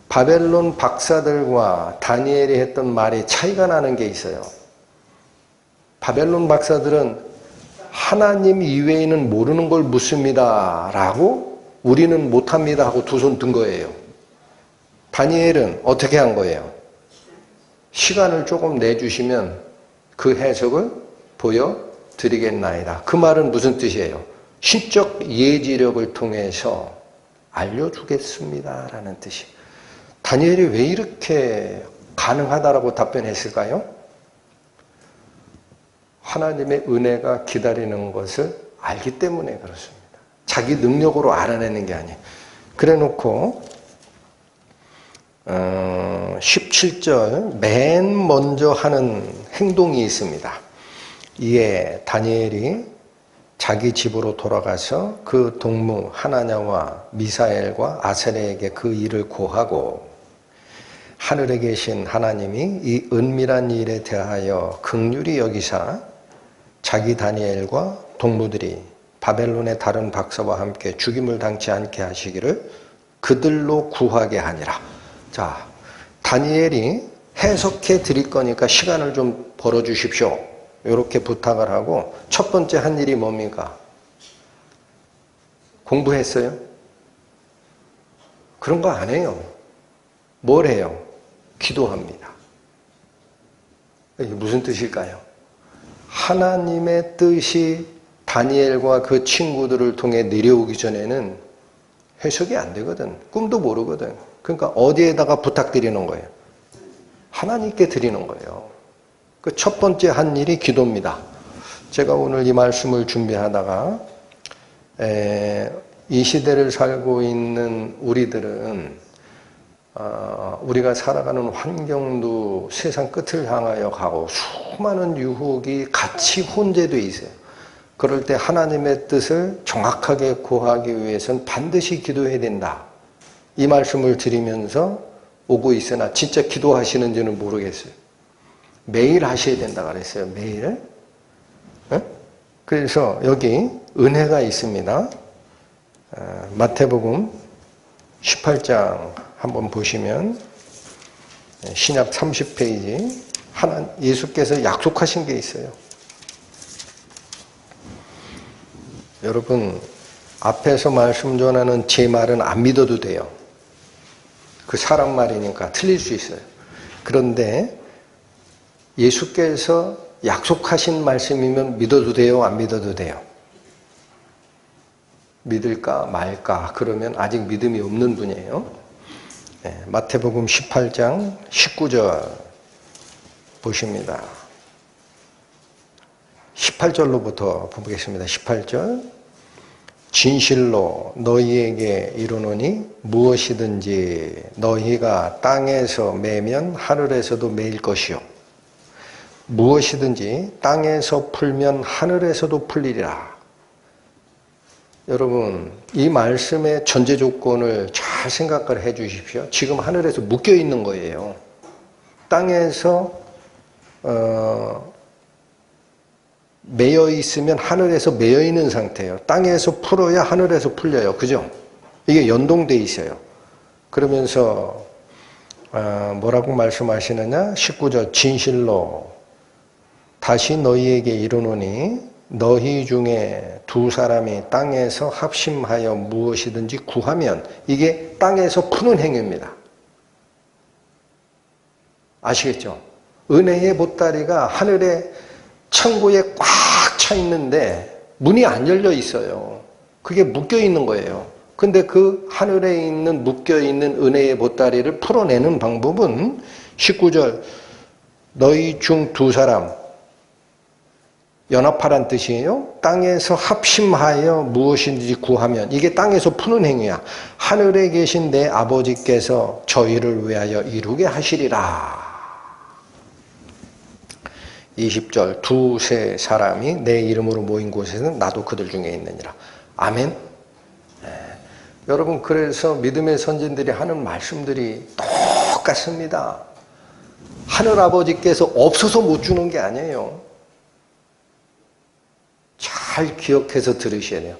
바벨론 박사들과 다니엘이 했던 말이 차이가 나는 게 있어요. 바벨론 박사들은 하나님 이외에는 모르는 걸 묻습니다 라고, 우리는 못합니다 하고 두 손 든 거예요. 다니엘은 어떻게 한 거예요? 시간을 조금 내주시면 그 해석을 보여드리겠나이다. 그 말은 무슨 뜻이에요? 신적 예지력을 통해서 알려주겠습니다 라는 뜻이. 다니엘이 왜 이렇게 가능하다라고 답변했을까요? 하나님의 은혜가 기다리는 것을 알기 때문에 그렇습니다. 자기 능력으로 알아내는 게 아니에요. 그래 놓고 17절 맨 먼저 하는 행동이 있습니다. 이에 다니엘이 자기 집으로 돌아가서 그 동무 하나냐와 미사엘과 아세레에게 그 일을 고하고, 하늘에 계신 하나님이 이 은밀한 일에 대하여 긍휼히 여기사 자기 다니엘과 동무들이 바벨론의 다른 박사와 함께 죽임을 당치 않게 하시기를 그들로 구하게 하니라. 자, 다니엘이 해석해 드릴 거니까 시간을 좀 벌어 주십시오. 이렇게 부탁을 하고, 첫 번째 한 일이 뭡니까? 공부했어요? 그런 거 안 해요. 뭘 해요? 기도합니다. 이게 무슨 뜻일까요? 하나님의 뜻이 다니엘과 그 친구들을 통해 내려오기 전에는 해석이 안 되거든. 꿈도 모르거든. 그러니까 어디에다가 부탁드리는 거예요? 하나님께 드리는 거예요. 그 첫 번째 한 일이 기도입니다. 제가 오늘 이 말씀을 준비하다가 이 시대를 살고 있는 우리들은 우리가 살아가는 환경도 세상 끝을 향하여 가고 수많은 유혹이 같이 혼재되어 있어요. 그럴 때 하나님의 뜻을 정확하게 구하기 위해서는 반드시 기도해야 된다. 이 말씀을 드리면서 오고 있으나 진짜 기도하시는지는 모르겠어요. 매일 하셔야 된다 그랬어요. 매일. 그래서 여기 은혜가 있습니다. 마태복음 18장 한번 보시면 신약 30페이지 예수께서 약속하신 게 있어요. 여러분 앞에서 말씀 전하는 제 말은 안 믿어도 돼요. 그 사람 말이니까 틀릴 수 있어요. 그런데 예수께서 약속하신 말씀이면 믿어도 돼요? 안 믿어도 돼요? 믿을까 말까? 그러면 아직 믿음이 없는 분이에요. 마태복음 18장 19절 보십니다. 18절로부터 보겠습니다. 18절 진실로 너희에게 이르노니 무엇이든지 너희가 땅에서 매면 하늘에서도 매일 것이요 무엇이든지 땅에서 풀면 하늘에서도 풀리리라. 여러분 이 말씀의 전제 조건을 잘 생각을 해 주십시오. 지금 하늘에서 묶여 있는 거예요. 땅에서 매여 있으면 하늘에서 매여 있는 상태예요. 땅에서 풀어야 하늘에서 풀려요. 그죠? 이게 연동돼 있어요. 그러면서 뭐라고 말씀하시느냐? 19절 진실로 다시 너희에게 이르노니 너희 중에 두 사람이 땅에서 합심하여 무엇이든지 구하면 이게 땅에서 푸는 행위입니다. 아시겠죠? 은혜의 보따리가 하늘의 창고에 꽉 차 있는데 문이 안 열려 있어요. 그게 묶여 있는 거예요. 근데 그 하늘에 있는 묶여 있는 은혜의 보따리를 풀어내는 방법은 19절 너희 중 두 사람 연합하란 뜻이에요. 땅에서 합심하여 무엇인지 구하면 이게 땅에서 푸는 행위야. 하늘에 계신 내 아버지께서 저희를 위하여 이루게 하시리라. 20절 두세 사람이 내 이름으로 모인 곳에는 나도 그들 중에 있느니라. 아멘. 네. 여러분 그래서 믿음의 선진들이 하는 말씀들이 똑같습니다. 하늘아버지께서 없어서 못 주는 게 아니에요. 잘 기억해서 들으셔야 돼요.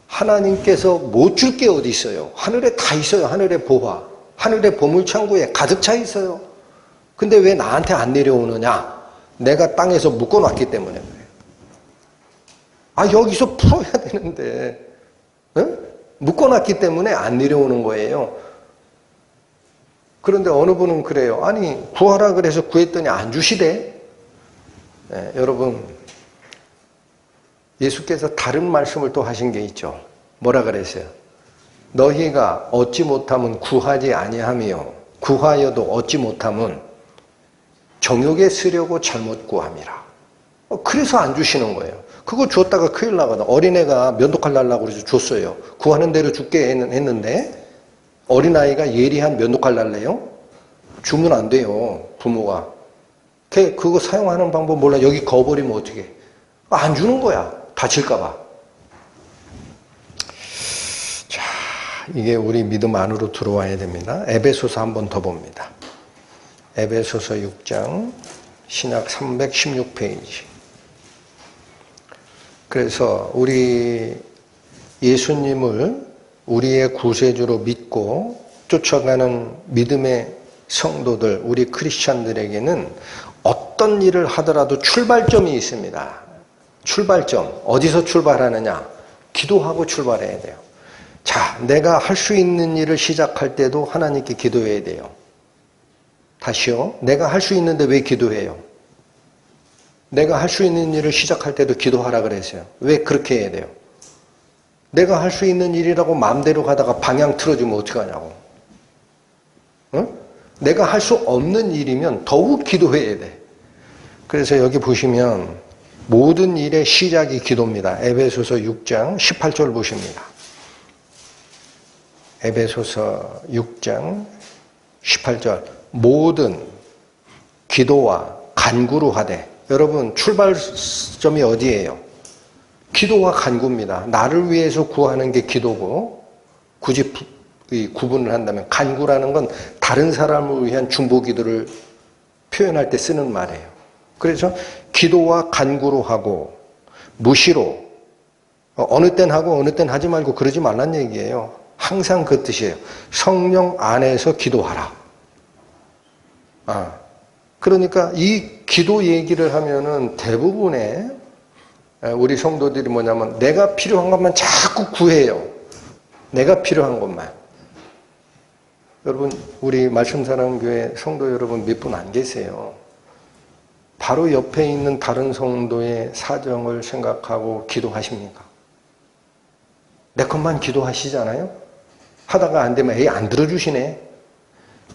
하나님께서 못 줄 게 어디 있어요. 하늘에 다 있어요. 하늘의 보화. 하늘의 보물창고에 가득 차 있어요. 근데 왜 나한테 안 내려오느냐? 내가 땅에서 묶어놨기 때문에 그래요. 여기서 풀어야 되는데 묶어놨기 때문에 안 내려오는 거예요. 그런데 어느 분은 그래요. 아니 구하라 그래서 구했더니 안 주시대. 네, 여러분 예수께서 다른 말씀을 또 하신 게 있죠. 뭐라 그랬어요? 너희가 얻지 못하면 구하지 아니하며 구하여도 얻지 못하면 정욕에 쓰려고 잘못 구함이라. 그래서 안 주시는 거예요. 그거 줬다가 큰일 나거든. 어린애가 면도칼 달라고 그래서 줬어요. 구하는 대로 줄게 했는데 어린아이가 예리한 면도칼 달래요? 주면 안 돼요. 부모가. 그거 사용하는 방법 몰라. 여기 거버리면 어떻게? 안 주는 거야. 다칠까 봐. 자, 이게 우리 믿음 안으로 들어와야 됩니다. 에베소서 한 번 더 봅니다. 에베소서 6장 신약 316페이지. 그래서 우리 예수님을 우리의 구세주로 믿고 쫓아가는 믿음의 성도들, 우리 크리스찬들에게는 어떤 일을 하더라도 출발점이 있습니다. 출발점. 어디서 출발하느냐? 기도하고 출발해야 돼요. 자, 내가 할 수 있는 일을 시작할 때도 하나님께 기도해야 돼요. 다시요. 내가 할 수 있는데 왜 기도해요? 내가 할 수 있는 일을 시작할 때도 기도하라 그랬어요. 왜 그렇게 해야 돼요? 내가 할 수 있는 일이라고 마음대로 가다가 방향 틀어주면 어떡하냐고. 응? 내가 할 수 없는 일이면 더욱 기도해야 돼. 그래서 여기 보시면 모든 일의 시작이 기도입니다. 에베소서 6장 18절 보십니다. 에베소서 6장 18절 모든 기도와 간구로 하되. 여러분 출발점이 어디예요? 기도와 간구입니다. 나를 위해서 구하는 게 기도고 굳이 구분을 한다면 간구라는 건 다른 사람을 위한 중보기도를 표현할 때 쓰는 말이에요. 그래서 기도와 간구로 하고 무시로 어느 땐 하고 어느 땐 하지 말고 그러지 말란 얘기예요. 항상 그 뜻이에요. 성령 안에서 기도하라. 그러니까 이 기도 얘기를 하면은 대부분의 우리 성도들이 뭐냐면 내가 필요한 것만 자꾸 구해요. 내가 필요한 것만. 여러분 우리 말씀사랑교회 성도 여러분 몇 분 안 계세요. 바로 옆에 있는 다른 성도의 사정을 생각하고 기도하십니까? 내 것만 기도하시잖아요? 하다가 안 되면 안 들어주시네.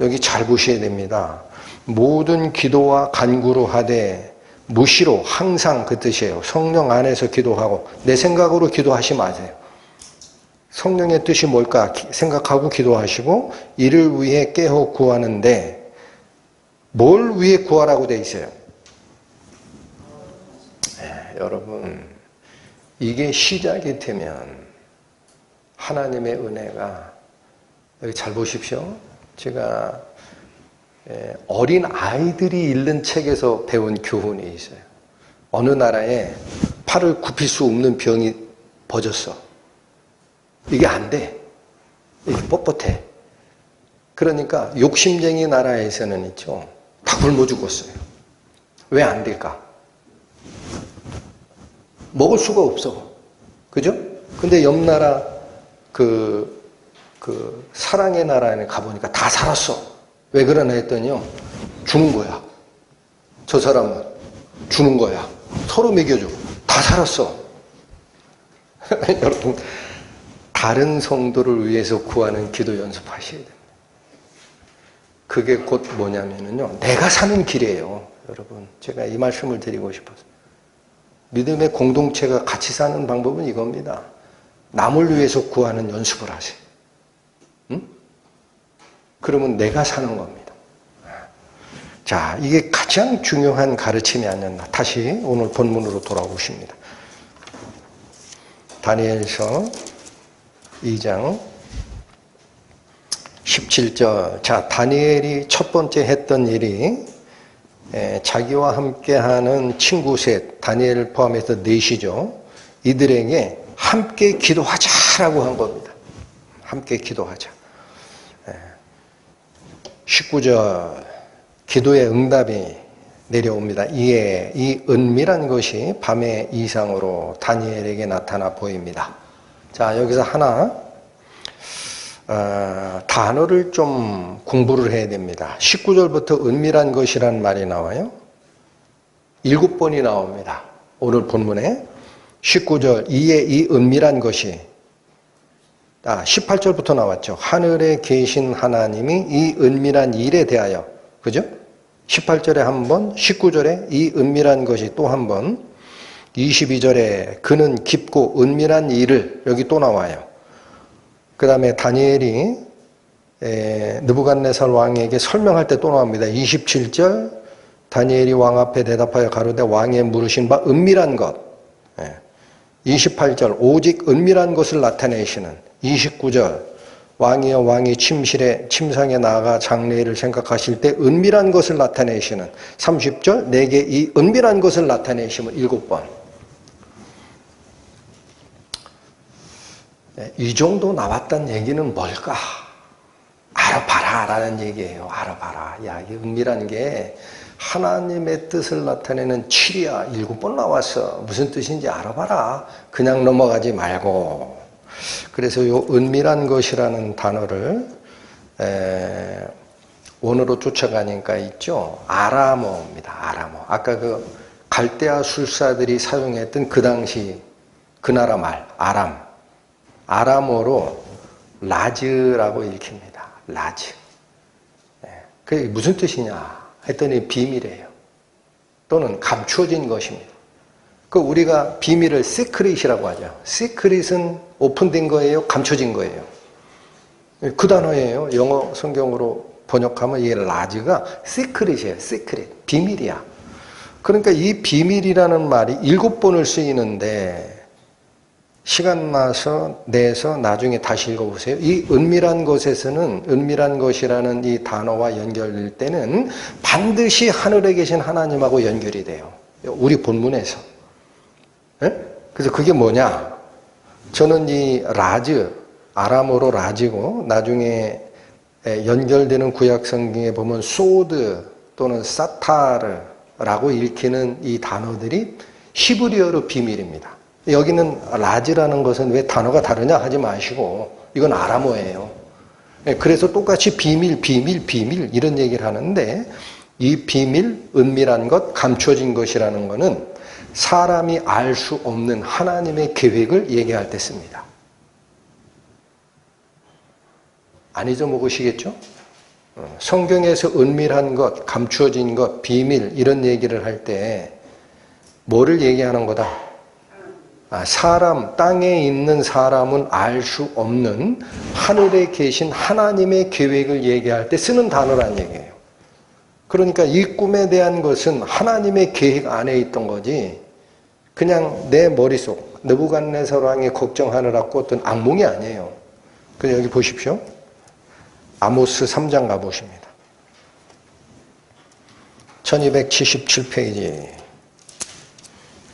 여기 잘 보셔야 됩니다. 모든 기도와 간구로 하되 무시로 항상 그 뜻이에요. 성령 안에서 기도하고 내 생각으로 기도하지 마세요. 성령의 뜻이 뭘까 생각하고 기도하시고 이를 위해 깨어 구하는데 뭘 위해 구하라고 돼 있어요? 여러분 이게 시작이 되면 하나님의 은혜가 여기 잘 보십시오. 제가 어린 아이들이 읽는 책에서 배운 교훈이 있어요. 어느 나라에 팔을 굽힐 수 없는 병이 퍼졌어. 이게 안 돼. 이게 뻣뻣해. 그러니까 욕심쟁이 나라에서는 있죠. 다 굶어 죽었어요. 왜 안 될까? 먹을 수가 없어. 그죠? 근데 옆 나라 그 사랑의 나라에 가보니까 다 살았어. 왜 그러나 했더니요. 주는 거야. 저 사람은 주는 거야. 서로 먹여줘. 다 살았어. 여러분, 다른 성도를 위해서 구하는 기도 연습하셔야 됩니다. 그게 곧 뭐냐면요. 내가 사는 길이에요. 여러분, 제가 이 말씀을 드리고 싶어서. 믿음의 공동체가 같이 사는 방법은 이겁니다. 남을 위해서 구하는 연습을 하세요. 응? 그러면 내가 사는 겁니다. 자, 이게 가장 중요한 가르침이 아니었나. 다시 오늘 본문으로 돌아오십니다. 다니엘서 2장 17절. 자, 다니엘이 첫 번째 했던 일이 자기와 함께하는 친구 셋, 다니엘을 포함해서 넷이죠. 이들에게 함께 기도하자라고 한 겁니다. 함께 기도하자. 19절. 기도의 응답이 내려옵니다. 이에 이 은밀한 것이 밤의 이상으로 다니엘에게 나타나 보입니다. 자, 여기서 하나 단어를 좀 공부를 해야 됩니다. 19절부터 은밀한 것이란 말이 나와요. 7번이 나옵니다. 오늘 본문에 19절 이에 이 은밀한 것이 18절부터 나왔죠. 하늘에 계신 하나님이 이 은밀한 일에 대하여, 그죠? 18절에 한 번, 19절에 이 은밀한 것이 또 한 번, 22절에 그는 깊고 은밀한 일을, 여기 또 나와요. 그 다음에 다니엘이 느부갓네살 왕에게 설명할 때 또 나옵니다. 27절 다니엘이 왕 앞에 대답하여 가로되 왕의 물으신 바 은밀한 것. 28절 오직 은밀한 것을 나타내시는. 29절 왕이여 왕이 침상에 나아가 장례를 생각하실 때 은밀한 것을 나타내시는. 30절 내게 이 은밀한 것을 나타내시면 7번. 이 정도 나왔단 얘기는 뭘까? 알아봐라 라는 얘기예요. 알아봐라. 야, 이 은밀한 게 하나님의 뜻을 나타내는 7이야. 7번 나왔어. 무슨 뜻인지 알아봐라. 그냥 넘어가지 말고. 그래서 이 은밀한 것이라는 단어를 원어로 쫓아가니까 있죠. 아람어입니다. 아람어. 아까 그 갈대아 술사들이 사용했던 그 당시 그 나라 말 아람. 아람어로 라즈라고 읽힙니다. 라즈. 그게 무슨 뜻이냐 했더니 비밀이에요. 또는 감추어진 것입니다. 그 우리가 비밀을 시크릿이라고 하죠. 시크릿은 오픈된 거예요? 감춰진 거예요? 그 단어예요. 영어 성경으로 번역하면 이 라즈가 시크릿이에요. 시크릿. 비밀이야. 그러니까 이 비밀이라는 말이 7번을 쓰이는데 시간 내서 나중에 다시 읽어보세요. 이 은밀한 것에서는 은밀한 것이라는 이 단어와 연결될 때는 반드시 하늘에 계신 하나님하고 연결이 돼요. 우리 본문에서. 그래서 그게 뭐냐? 저는 이 라즈, 아람어로 라즈고 나중에 연결되는 구약 성경에 보면 소드 또는 사타르라고 읽히는 이 단어들이 히브리어로 비밀입니다. 여기는 라즈라는 것은 왜 단어가 다르냐 하지 마시고 이건 아람어예요. 그래서 똑같이 비밀 이런 얘기를 하는데 이 비밀, 은밀한 것, 감춰진 것이라는 것은 사람이 알 수 없는 하나님의 계획을 얘기할 때 씁니다. 안 잊어먹으시겠죠? 성경에서 은밀한 것, 감추어진 것, 비밀 이런 얘기를 할 때 뭐를 얘기하는 거다? 사람, 땅에 있는 사람은 알 수 없는 하늘에 계신 하나님의 계획을 얘기할 때 쓰는 단어란 얘기예요. 그러니까 이 꿈에 대한 것은 하나님의 계획 안에 있던 거지 그냥 내 머릿속 느부갓네살 왕이 걱정하느라 꿨던 악몽이 아니에요. 그래서 여기 보십시오. 아모스 3장 가보십니다. 1277페이지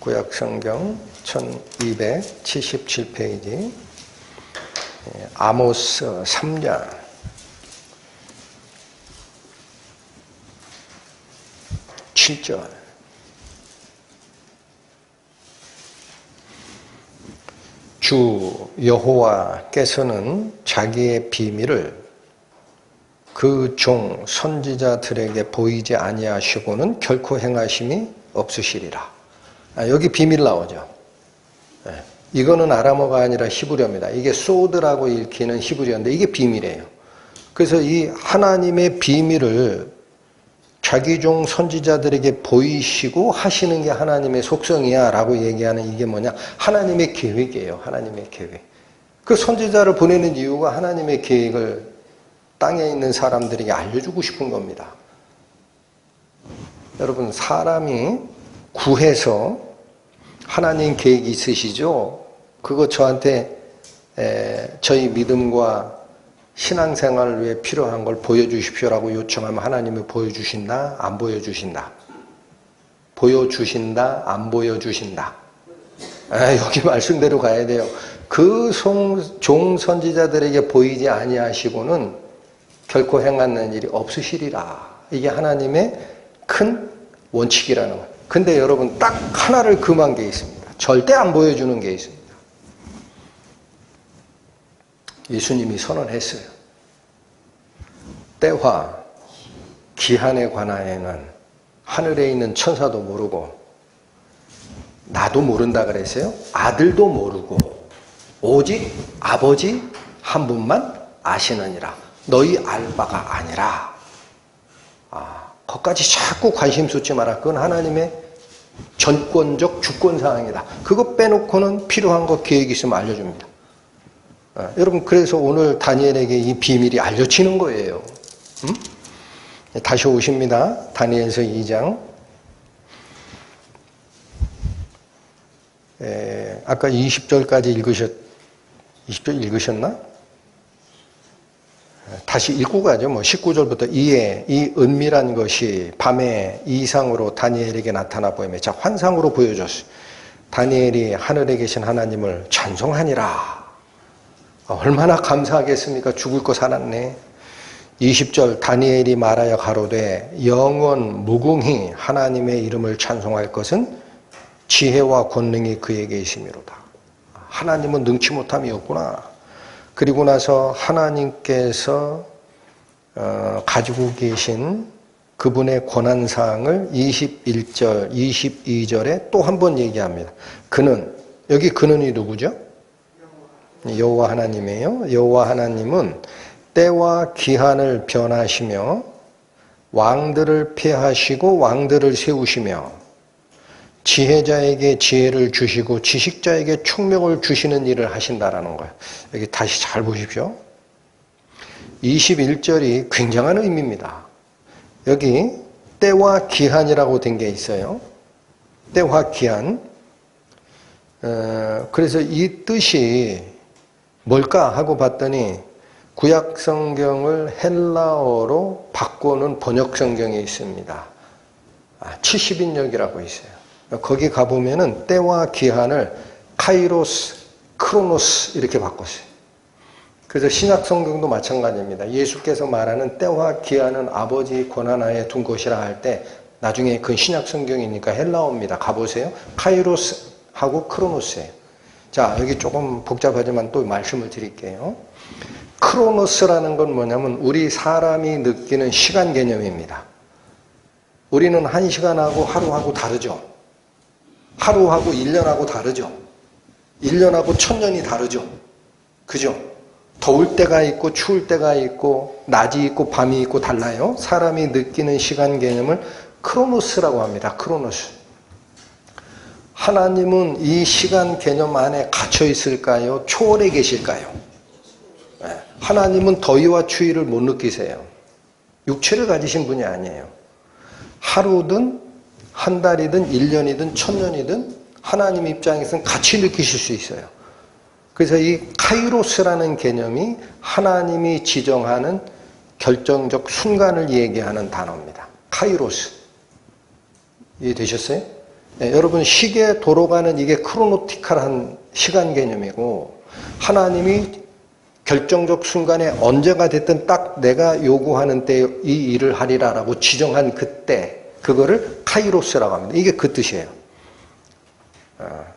구약성경 1277페이지 아모스 3장 7절. 주 여호와께서는 자기의 비밀을 그 종 선지자들에게 보이지 아니하시고는 결코 행하심이 없으시리라. 여기 비밀 나오죠. 이거는 아람어가 아니라 히브리어입니다. 이게 소드라고 읽히는 히브리어인데 이게 비밀이에요. 그래서 이 하나님의 비밀을 자기 종 선지자들에게 보이시고 하시는 게 하나님의 속성이야 라고 얘기하는 이게 뭐냐? 하나님의 계획이에요. 하나님의 계획. 그 선지자를 보내는 이유가 하나님의 계획을 땅에 있는 사람들에게 알려주고 싶은 겁니다. 여러분, 사람이 구해서 하나님 계획이 있으시죠? 그거 저한테 저희 믿음과 신앙생활을 위해 필요한 걸 보여주십시오라고 요청하면 하나님이 보여주신다? 안 보여주신다? 보여주신다? 안 보여주신다? 여기 말씀대로 가야 돼요. 그 종 선지자들에게 보이지 아니하시고는 결코 행하는 일이 없으시리라. 이게 하나님의 큰 원칙이라는 거예요. 근데 여러분 딱 하나를 금한 게 있습니다. 절대 안 보여주는 게 있습니다. 예수님이 선언했어요. 때와 기한에 관하여는 하늘에 있는 천사도 모르고 나도 모른다 그랬어요. 아들도 모르고 오직 아버지 한 분만 아시느니라. 너희 알 바가 아니라. 거기까지 자꾸 관심 쏟지 마라. 그건 하나님의 전권적 주권사항이다. 그거 빼놓고는 필요한 거 계획이 있으면 알려줍니다. 여러분, 그래서 오늘 다니엘에게 이 비밀이 알려지는 거예요. 다시 오십니다. 다니엘서 2장. 아까 20절까지 20절 읽으셨나? 다시 읽고 가죠. 19절부터 이에 이 은밀한 것이 밤에 이상으로 다니엘에게 나타나 보이며, 자, 환상으로 보여줬어요. 다니엘이 하늘에 계신 하나님을 찬송하니라. 얼마나 감사하겠습니까? 죽을 거 살았네. 20절 다니엘이 말하여 가로되 영원 무궁히 하나님의 이름을 찬송할 것은 지혜와 권능이 그에게 있음이로다. 하나님은 능치 못함이 없구나. 그리고 나서 하나님께서 가지고 계신 그분의 권한사항을 21절, 22절에 또 한 번 얘기합니다. 그는, 여기 그는이 누구죠? 여호와 하나님이에요. 여호와 하나님은 때와 기한을 변하시며 왕들을 폐하시고 왕들을 세우시며 지혜자에게 지혜를 주시고 지식자에게 총명을 주시는 일을 하신다라는 거예요. 여기 다시 잘 보십시오. 21절이 굉장한 의미입니다. 여기 때와 기한이라고 된 게 있어요. 때와 기한. 그래서 이 뜻이 뭘까 하고 봤더니 구약 성경을 헬라어로 바꾸는 번역 성경이 있습니다. 70인역이라고 있어요. 거기 가보면은 때와 기한을 카이로스, 크로노스 이렇게 바꿨어요. 그래서 신약 성경도 마찬가지입니다. 예수께서 말하는 때와 기한은 아버지 권한하에 둔 것이라 할 때 나중에 그 신약 성경이니까 헬라어입니다. 가보세요. 카이로스하고 크로노스예요. 자, 여기 조금 복잡하지만 또 말씀을 드릴게요. 크로노스라는 건 뭐냐면 우리 사람이 느끼는 시간 개념입니다. 우리는 1시간하고 하루하고 다르죠. 하루하고 1년하고 다르죠. 1년하고 1000년이 다르죠. 그죠? 더울 때가 있고 추울 때가 있고 낮이 있고 밤이 있고 달라요. 사람이 느끼는 시간 개념을 크로노스라고 합니다. 크로노스. 하나님은 이 시간 개념 안에 갇혀 있을까요? 초월해 계실까요? 하나님은 더위와 추위를 못 느끼세요. 육체를 가지신 분이 아니에요. 하루든 한 달이든 1년이든 1000년이든 하나님 입장에서는 같이 느끼실 수 있어요. 그래서 이 카이로스라는 개념이 하나님이 지정하는 결정적 순간을 얘기하는 단어입니다. 카이로스. 이해되셨어요? 네, 여러분 시계 돌아가는 이게 크로노티칼한 시간 개념이고 하나님이 결정적 순간에 언제가 됐든 딱 내가 요구하는 때에 이 일을 하리라라고 지정한 그때 그거를 카이로스라고 합니다. 이게 그 뜻이에요.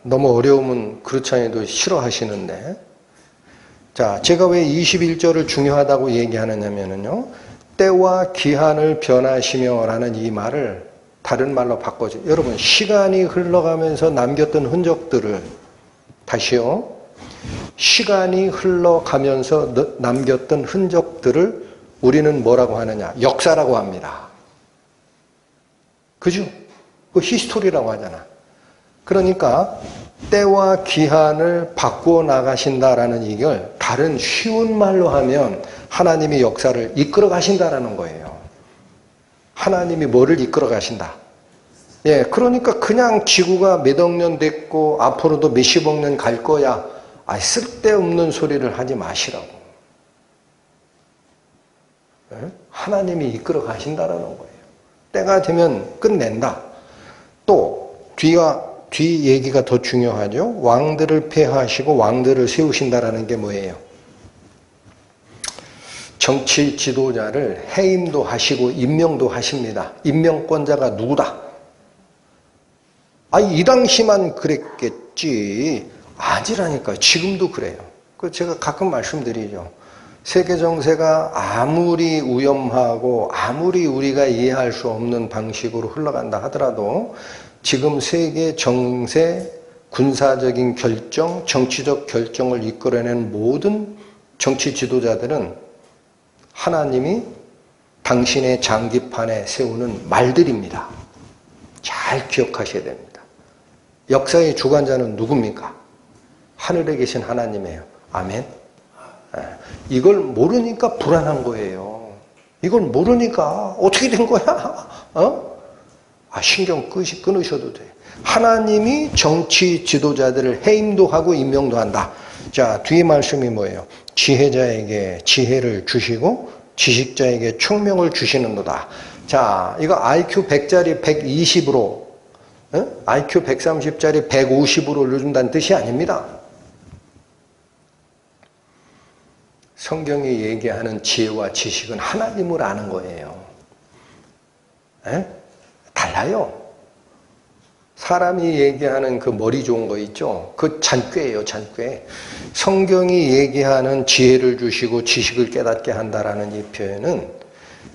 너무 어려우면 그렇지 않아도 싫어하시는데 자, 제가 왜 21절을 중요하다고 얘기하느냐면요. 때와 기한을 변하시며 라는 이 말을 다른 말로 바꿔줘. 여러분, 시간이 흘러가면서 남겼던 흔적들을, 다시요. 시간이 흘러가면서 남겼던 흔적들을 우리는 뭐라고 하느냐? 역사라고 합니다. 그죠? 그 히스토리라고 하잖아. 그러니까, 때와 기한을 바꾸어 나가신다라는 이걸 다른 쉬운 말로 하면 하나님이 역사를 이끌어 가신다라는 거예요. 하나님이 뭐를 이끌어 가신다. 예, 그러니까 그냥 지구가 몇억 년 됐고 앞으로도 몇십억 년 갈 거야. 쓸데없는 소리를 하지 마시라고. 예? 하나님이 이끌어 가신다라는 거예요. 때가 되면 끝낸다. 또 뒤 얘기가 더 중요하죠. 왕들을 폐하시고 왕들을 세우신다라는 게 뭐예요? 정치 지도자를 해임도 하시고 임명도 하십니다. 임명권자가 누구다? 이 당시만 그랬겠지. 아니라니까요. 지금도 그래요. 제가 가끔 말씀드리죠. 세계 정세가 아무리 위험하고 아무리 우리가 이해할 수 없는 방식으로 흘러간다 하더라도 지금 세계 정세, 군사적인 결정, 정치적 결정을 이끌어내는 모든 정치 지도자들은 하나님이 당신의 장기판에 세우는 말들입니다. 잘 기억하셔야 됩니다. 역사의 주관자는 누굽니까? 하늘에 계신 하나님이에요. 아멘. 이걸 모르니까 불안한 거예요. 이걸 모르니까 어떻게 된 거야? 신경 끊으셔도 돼요. 하나님이 정치 지도자들을 해임도 하고 임명도 한다. 자, 뒤에 말씀이 뭐예요? 지혜자에게 지혜를 주시고 지식자에게 총명을 주시는도다. 자, 이거 IQ 100짜리 120으로 IQ 130짜리 150으로 올려준다는 뜻이 아닙니다. 성경이 얘기하는 지혜와 지식은 하나님을 아는 거예요. 달라요. 사람이 얘기하는 그 머리 좋은 거 있죠? 그 잔꾀예요, 잔꾀. 성경이 얘기하는 지혜를 주시고 지식을 깨닫게 한다라는 이 표현은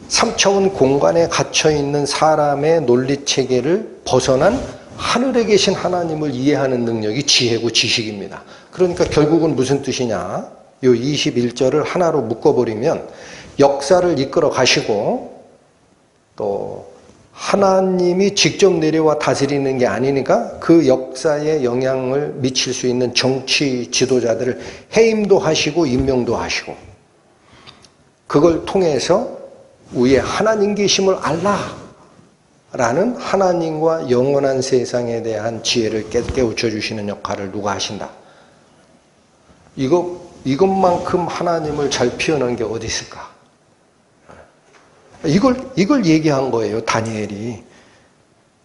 3차원 공간에 gat혀있는 사람의 논리체계를 벗어난 하늘에 계신 하나님을 이해하는 능력이 지혜고 지식입니다. 그러니까 결국은 무슨 뜻이냐? 요 21절을 하나로 묶어버리면 역사를 이끌어 가시고 또 하나님이 직접 내려와 다스리는 게 아니니까 그 역사에 영향을 미칠 수 있는 정치 지도자들을 해임도 하시고 임명도 하시고 그걸 통해서 위에 하나님 계심을 알라라는 하나님과 영원한 세상에 대한 지혜를 깨우쳐 주시는 역할을 누가 하신다. 이것만큼 하나님을 잘 표현한 게 어디 있을까? 이걸 얘기한 거예요, 다니엘이.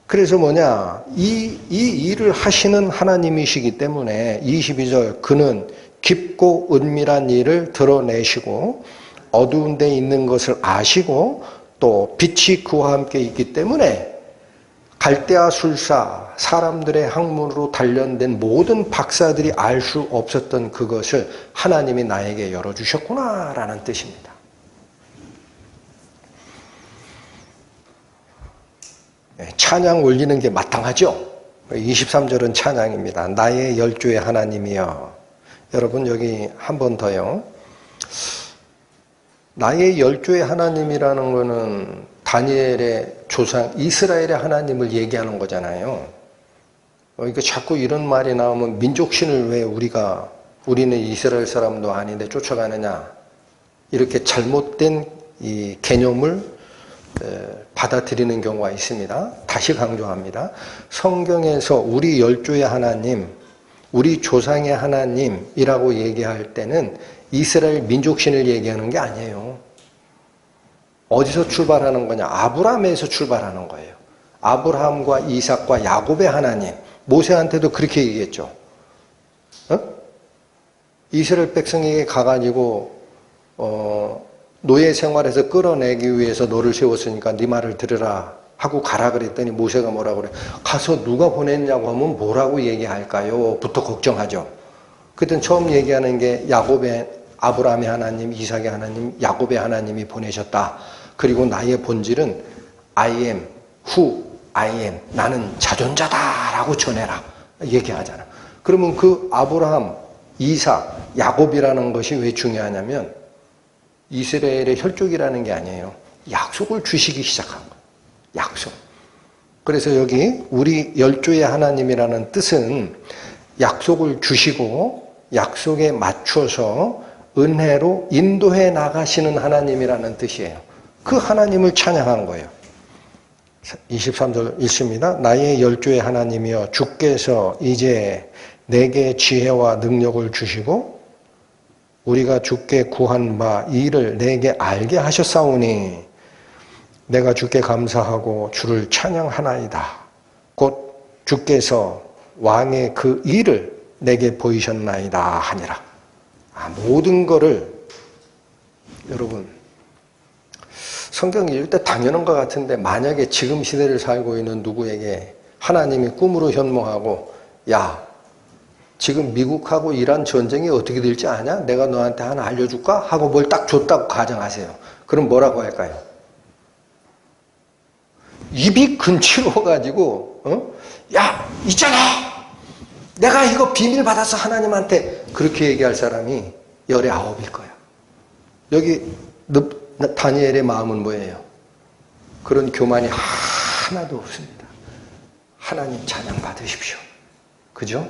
그래서 뭐냐, 이 일을 하시는 하나님이시기 때문에 22절, 그는 깊고 은밀한 일을 드러내시고 어두운 데 있는 것을 아시고 또 빛이 그와 함께 있기 때문에 갈대아 술사, 사람들의 학문으로 단련된 모든 박사들이 알 수 없었던 그것을 하나님이 나에게 열어주셨구나라는 뜻입니다. 찬양 올리는 게 마땅하죠? 23절은 찬양입니다. 나의 열조의 하나님이여. 여러분 여기 한 번 더요. 나의 열조의 하나님이라는 거는 다니엘의 조상 이스라엘의 하나님을 얘기하는 거잖아요. 그러니까 자꾸 이런 말이 나오면 민족신을 왜 우리는 이스라엘 사람도 아닌데 쫓아가느냐, 이렇게 잘못된 이 개념을 받아들이는 경우가 있습니다. 다시 강조합니다. 성경에서 우리 열조의 하나님, 우리 조상의 하나님이라고 얘기할 때는 이스라엘 민족신을 얘기하는 게 아니에요. 어디서 출발하는 거냐? 아브라함에서 출발하는 거예요. 아브라함과 이삭과 야곱의 하나님. 모세한테도 그렇게 얘기했죠. 이스라엘 백성에게 가가지고 노예 생활에서 끌어내기 위해서 너를 세웠으니까 네 말을 들으라 하고 가라 그랬더니 모세가 뭐라고 그래? 가서 누가 보냈냐고 하면 뭐라고 얘기할까요? 부터 걱정하죠. 그때 처음 얘기하는 게 야곱의 아브라함의 하나님, 이삭의 하나님, 야곱의 하나님이 보내셨다. 그리고 나의 본질은 I am who I am. 나는 자존자다라고 전해라. 얘기하잖아. 그러면 그 아브라함, 이삭, 야곱이라는 것이 왜 중요하냐면 이스라엘의 혈족이라는 게 아니에요. 약속을 주시기 시작한 거예요. 약속. 그래서 여기 우리 열조의 하나님이라는 뜻은 약속을 주시고 약속에 맞춰서 은혜로 인도해 나가시는 하나님이라는 뜻이에요. 그 하나님을 찬양한 거예요. 23절 읽습니다. 나의 열조의 하나님이여 주께서 이제 내게 지혜와 능력을 주시고 우리가 주께 구한 바 이 일을 내게 알게 하셨사오니 내가 주께 감사하고 주를 찬양하나이다. 곧 주께서 왕의 그 일을 내게 보이셨나이다 하니라. 모든 거를 여러분 성경 읽을 때 당연한 것 같은데 만약에 지금 시대를 살고 있는 누구에게 하나님이 꿈으로 현몽하고 야 지금 미국하고 이란 전쟁이 어떻게 될지 아냐? 내가 너한테 하나 알려줄까? 하고 뭘 딱 줬다고 가정하세요. 그럼 뭐라고 할까요? 입이 근치러워가지고 야 있잖아 내가 이거 비밀 받아서 하나님한테 그렇게 얘기할 사람이 19일 거야. 여기 다니엘의 마음은 뭐예요? 그런 교만이 하나도 없습니다. 하나님 찬양 받으십시오. 그죠?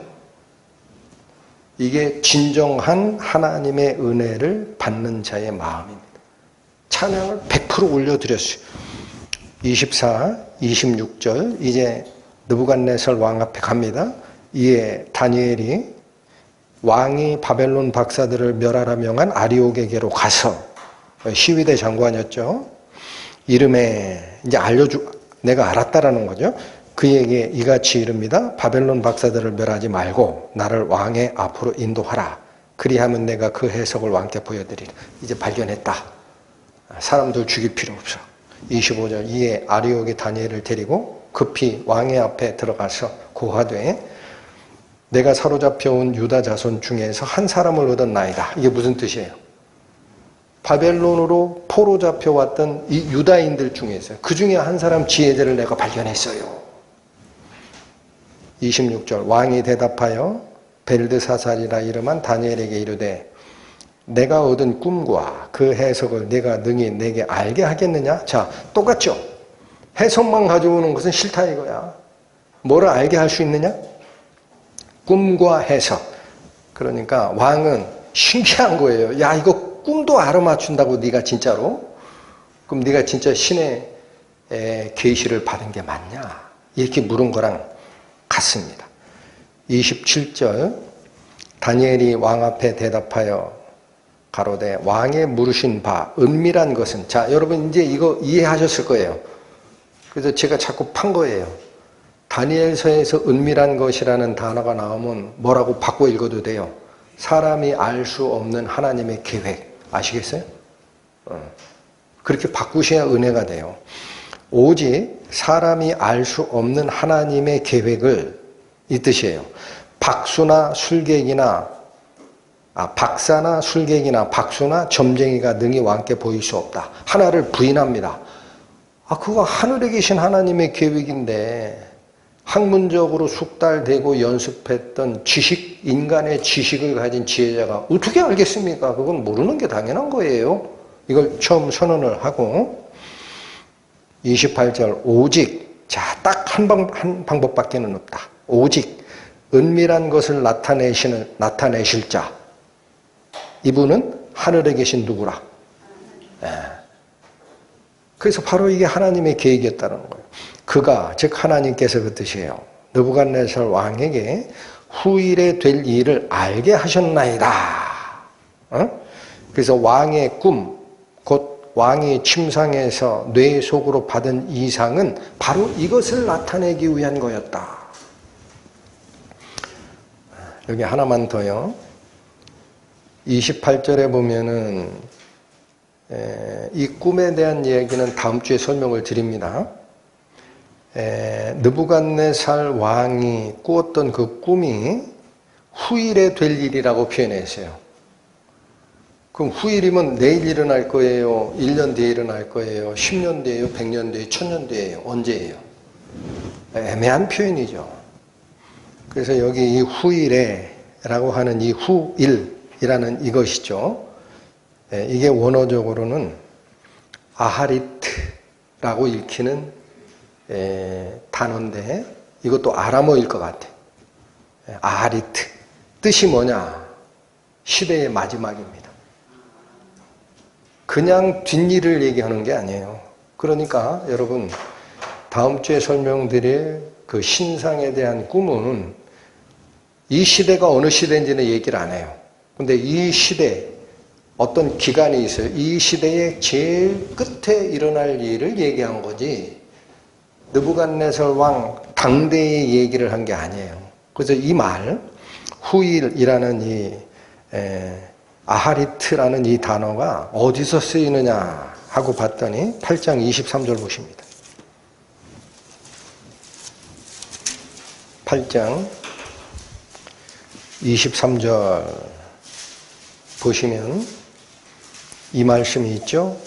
이게 진정한 하나님의 은혜를 받는 자의 마음입니다. 찬양을 100% 올려드렸어요. 24, 26절 이제 느부갓네살 왕 앞에 갑니다. 이에 다니엘이 왕이 바벨론 박사들을 멸하라 명한 아리옥에게로 가서 시위대 장관이었죠. 이름에 이제 내가 알았다라는 거죠. 그에게 이같이 이릅니다. 바벨론 박사들을 멸하지 말고 나를 왕의 앞으로 인도하라. 그리하면 내가 그 해석을 왕께 보여드리라. 이제 발견했다. 사람들 죽일 필요 없어. 25절 이에 아리옥이 다니엘을 데리고 급히 왕의 앞에 들어가서 고하되 내가 사로잡혀온 유다 자손 중에서 한 사람을 얻었나이다. 이게 무슨 뜻이에요? 바벨론으로 포로 잡혀왔던 이 유다인들 중에서 그 중에 한 사람 지혜자를 내가 발견했어요. 26절 왕이 대답하여 벨드사살이라 이름한 다니엘에게 이르되 내가 얻은 꿈과 그 해석을 내가 능히 내게 알게 하겠느냐? 자, 똑같죠? 해석만 가져오는 것은 싫다 이거야. 뭐를 알게 할 수 있느냐? 꿈과 해석. 그러니까 왕은 신기한 거예요. 야, 이거 꿈도 알아맞춘다고 네가 진짜로? 그럼 네가 진짜 신의 계시를 받은 게 맞냐? 이렇게 물은 거랑 같습니다. 27절 다니엘이 왕 앞에 대답하여 가로되 왕의 물으신 바 은밀한 것은 자 여러분 이제 이거 이해하셨을 거예요. 그래서 제가 자꾸 판 거예요. 다니엘서에서 은밀한 것이라는 단어가 나오면 뭐라고 바꿔 읽어도 돼요. 사람이 알 수 없는 하나님의 계획 아시겠어요? 그렇게 바꾸셔야 은혜가 돼요. 오직 사람이 알 수 없는 하나님의 계획을 이 뜻이에요. 박사나 술객이나 박수나 점쟁이가 능히 왕께 보일 수 없다. 하나를 부인합니다. 그거 하늘에 계신 하나님의 계획인데 학문적으로 숙달되고 연습했던 지식, 인간의 지식을 가진 지혜자가 어떻게 알겠습니까? 그건 모르는 게 당연한 거예요. 이걸 처음 선언을 하고 28절 오직 자, 딱 한 방법밖에는 없다. 오직 은밀한 것을 나타내실 자 이분은 하늘에 계신 누구라? 그래서 바로 이게 하나님의 계획이었다는 거예요. 그가 즉 하나님께서 그 뜻이에요. 느부갓네살 왕에게 후일에 될 일을 알게 하셨나이다. 그래서 왕의 꿈 곧 왕이 침상에서 뇌 속으로 받은 이상은 바로 이것을 나타내기 위한 거였다. 여기 하나만 더요. 28절에 보면은 이 꿈에 대한 얘기는 다음 주에 설명을 드립니다. 느부갓네살 왕이 꾸었던 그 꿈이 후일에 될 일이라고 표현했어요. 그럼 후일이면 내일 일어날 거예요? 1년 뒤에 일어날 거예요? 10년 뒤에요? 100년 뒤에요? 1000년 뒤에요? 언제예요? 애매한 표현이죠. 그래서 여기 이 후일에라고 하는 이 후일이라는 이것이죠. 이게 원어적으로는 아하리트라고 읽히는 단어인데 이것도 아람어일 것 같아. 아하리트. 뜻이 뭐냐? 시대의 마지막입니다. 그냥 뒷일을 얘기하는 게 아니에요. 그러니까 여러분 다음 주에 설명드릴 그 신상에 대한 꿈은 이 시대가 어느 시대인지는 얘기를 안 해요. 근데 이 시대 어떤 기간이 있어요. 이 시대의 제일 끝에 일어날 일을 얘기한 거지 느부갓네살 왕 당대의 얘기를 한 게 아니에요. 그래서 이 말 후일이라는 이 아하리트라는 이 단어가 어디서 쓰이느냐 하고 봤더니 8장 23절 보십니다. 8장 23절 보시면 이 말씀이 있죠.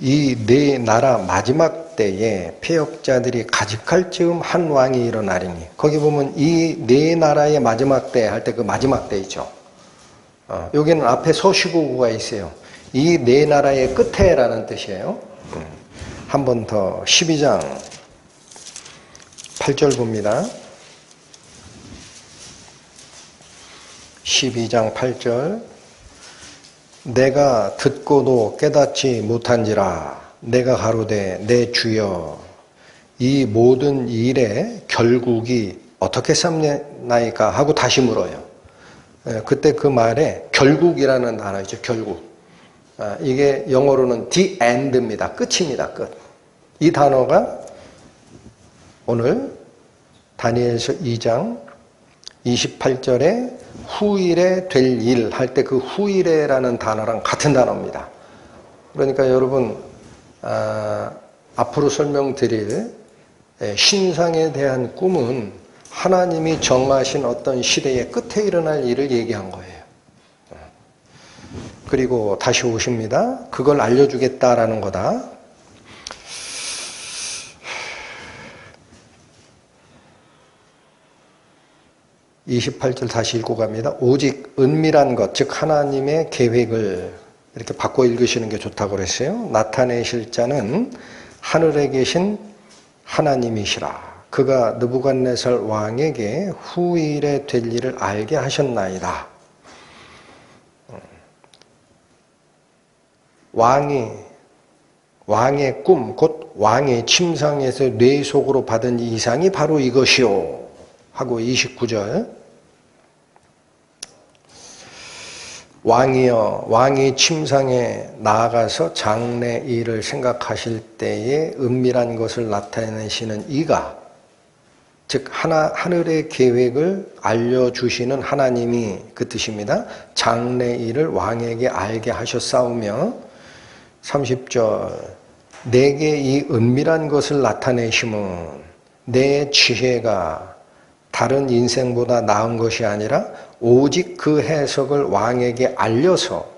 이 네 나라 마지막 때에 패역자들이 가직할 즈음 한 왕이 일어나리니 거기 보면 이 네 나라의 마지막 때 할 때 그 마지막 때 있죠. 여기는 앞에 서시고구가 있어요. 이 네 나라의 끝에라는 뜻이에요. 한 번 더 12장 8절 봅니다. 12장 8절 내가 듣고도 깨닫지 못한지라 내가 가로되 내 주여 이 모든 일의 결국이 어떻게 삼나이까 하고 다시 물어요. 그때 그 말에 결국이라는 단어이죠. 결국. 이게 영어로는 the end입니다. 끝입니다. 끝. 이 단어가 오늘 다니엘서 2장 28절에 후일에 될 일 할 때 그 후일에라는 단어랑 같은 단어입니다. 그러니까 여러분 앞으로 설명드릴 신상에 대한 꿈은 하나님이 정하신 어떤 시대의 끝에 일어날 일을 얘기한 거예요. 그리고 다시 오십니다. 그걸 알려주겠다라는 거다. (28절) 다시 읽고 갑니다. 오직 은밀한 것, 즉 하나님의 계획을 이렇게 바꿔 읽으시는 게 좋다고 그랬어요. 나타내실 자는 하늘에 계신 하나님이시라. 그가 느부갓네살 왕에게 후일에 될 일을 알게 하셨나이다. 왕의 꿈, 곧 왕의 침상에서 뇌 속으로 받은 이상이 바로 이것이요. 하고 29절 왕이여 왕이 침상에 나아가서 장래 일을 생각하실 때에 은밀한 것을 나타내시는 이가 즉 하늘의 계획을 알려주시는 하나님이 그 뜻입니다. 장래 일을 왕에게 알게 하셨사오며 30절 내게 이 은밀한 것을 나타내심은 내 지혜가 다른 인생보다 나은 것이 아니라 오직 그 해석을 왕에게 알려서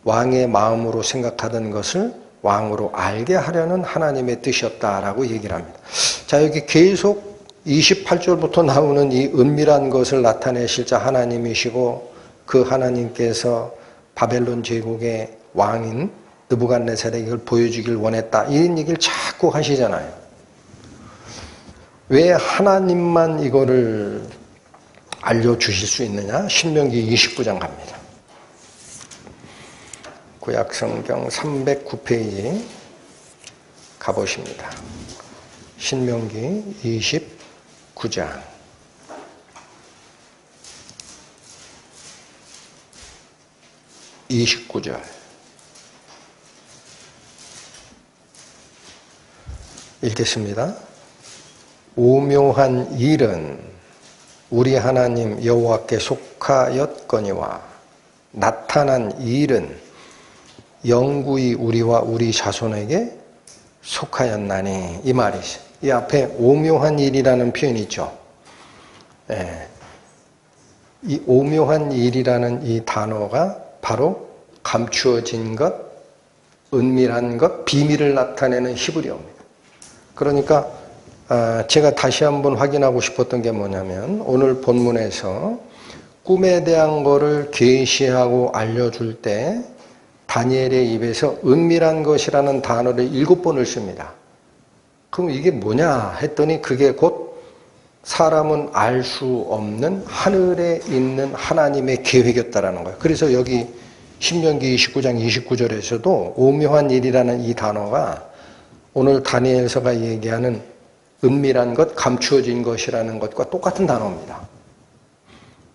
왕의 마음으로 생각하던 것을 왕으로 알게 하려는 하나님의 뜻이었다라고 얘기를 합니다. 자, 여기 계속 28절부터 나오는 이 은밀한 것을 나타내실 자 하나님이시고 그 하나님께서 바벨론 제국의 왕인 느부갓네살에게 이걸 보여주길 원했다. 이런 얘기를 자꾸 하시잖아요. 왜 하나님만 이거를 알려주실 수 있느냐? 신명기 29장 갑니다. 구약성경 309페이지 가보십니다. 신명기 29장 29절 읽겠습니다. 오묘한 일은 우리 하나님 여호와께 속하였거니와 나타난 일은 영구히 우리와 우리 자손에게 속하였나니, 이 말이죠. 이 앞에 오묘한 일이라는 표현이 있죠. 예. 이 오묘한 일이라는 이 단어가 바로 감추어진 것, 은밀한 것, 비밀을 나타내는 히브리어입니다. 그러니까 제가 다시 한번 확인하고 싶었던 게 뭐냐면, 오늘 본문에서 꿈에 대한 거를 계시하고 알려줄 때 다니엘의 입에서 은밀한 것이라는 단어를 7번을 씁니다. 그럼 이게 뭐냐 했더니 그게 곧 사람은 알 수 없는 하늘에 있는 하나님의 계획이었다라는 거예요. 그래서 여기 신명기 29장 29절에서도 오묘한 일이라는 이 단어가 오늘 다니엘서가 얘기하는 은밀한 것, 감추어진 것이라는 것과 똑같은 단어입니다.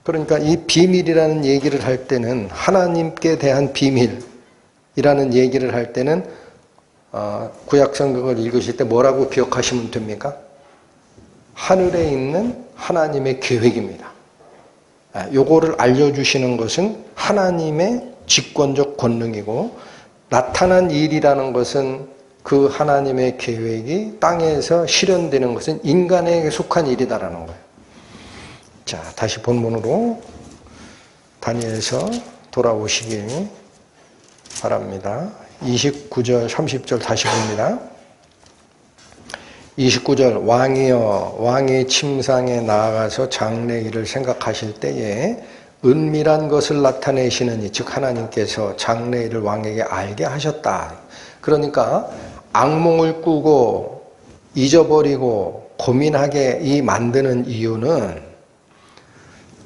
그러니까 이 비밀이라는 얘기를 할 때는, 하나님께 대한 비밀이라는 얘기를 할 때는 구약 성경을 읽으실 때 뭐라고 기억하시면 됩니까? 하늘에 있는 하나님의 계획입니다. 요거를 알려주시는 것은 하나님의 직권적 권능이고, 나타난 일이라는 것은 그 하나님의 계획이 땅에서 실현되는 것은 인간에게 속한 일이다라는 거예요. 자, 다시 본문으로 다니엘서 돌아오시길 바랍니다. 29절, 30절 다시 봅니다. 29절, 왕이여, 왕의 침상에 나아가서 장래일을 생각하실 때에 은밀한 것을 나타내시느니, 즉 하나님께서 장래일을 왕에게 알게 하셨다. 그러니까 악몽을 꾸고 잊어버리고 고민하게 이 만드는 이유는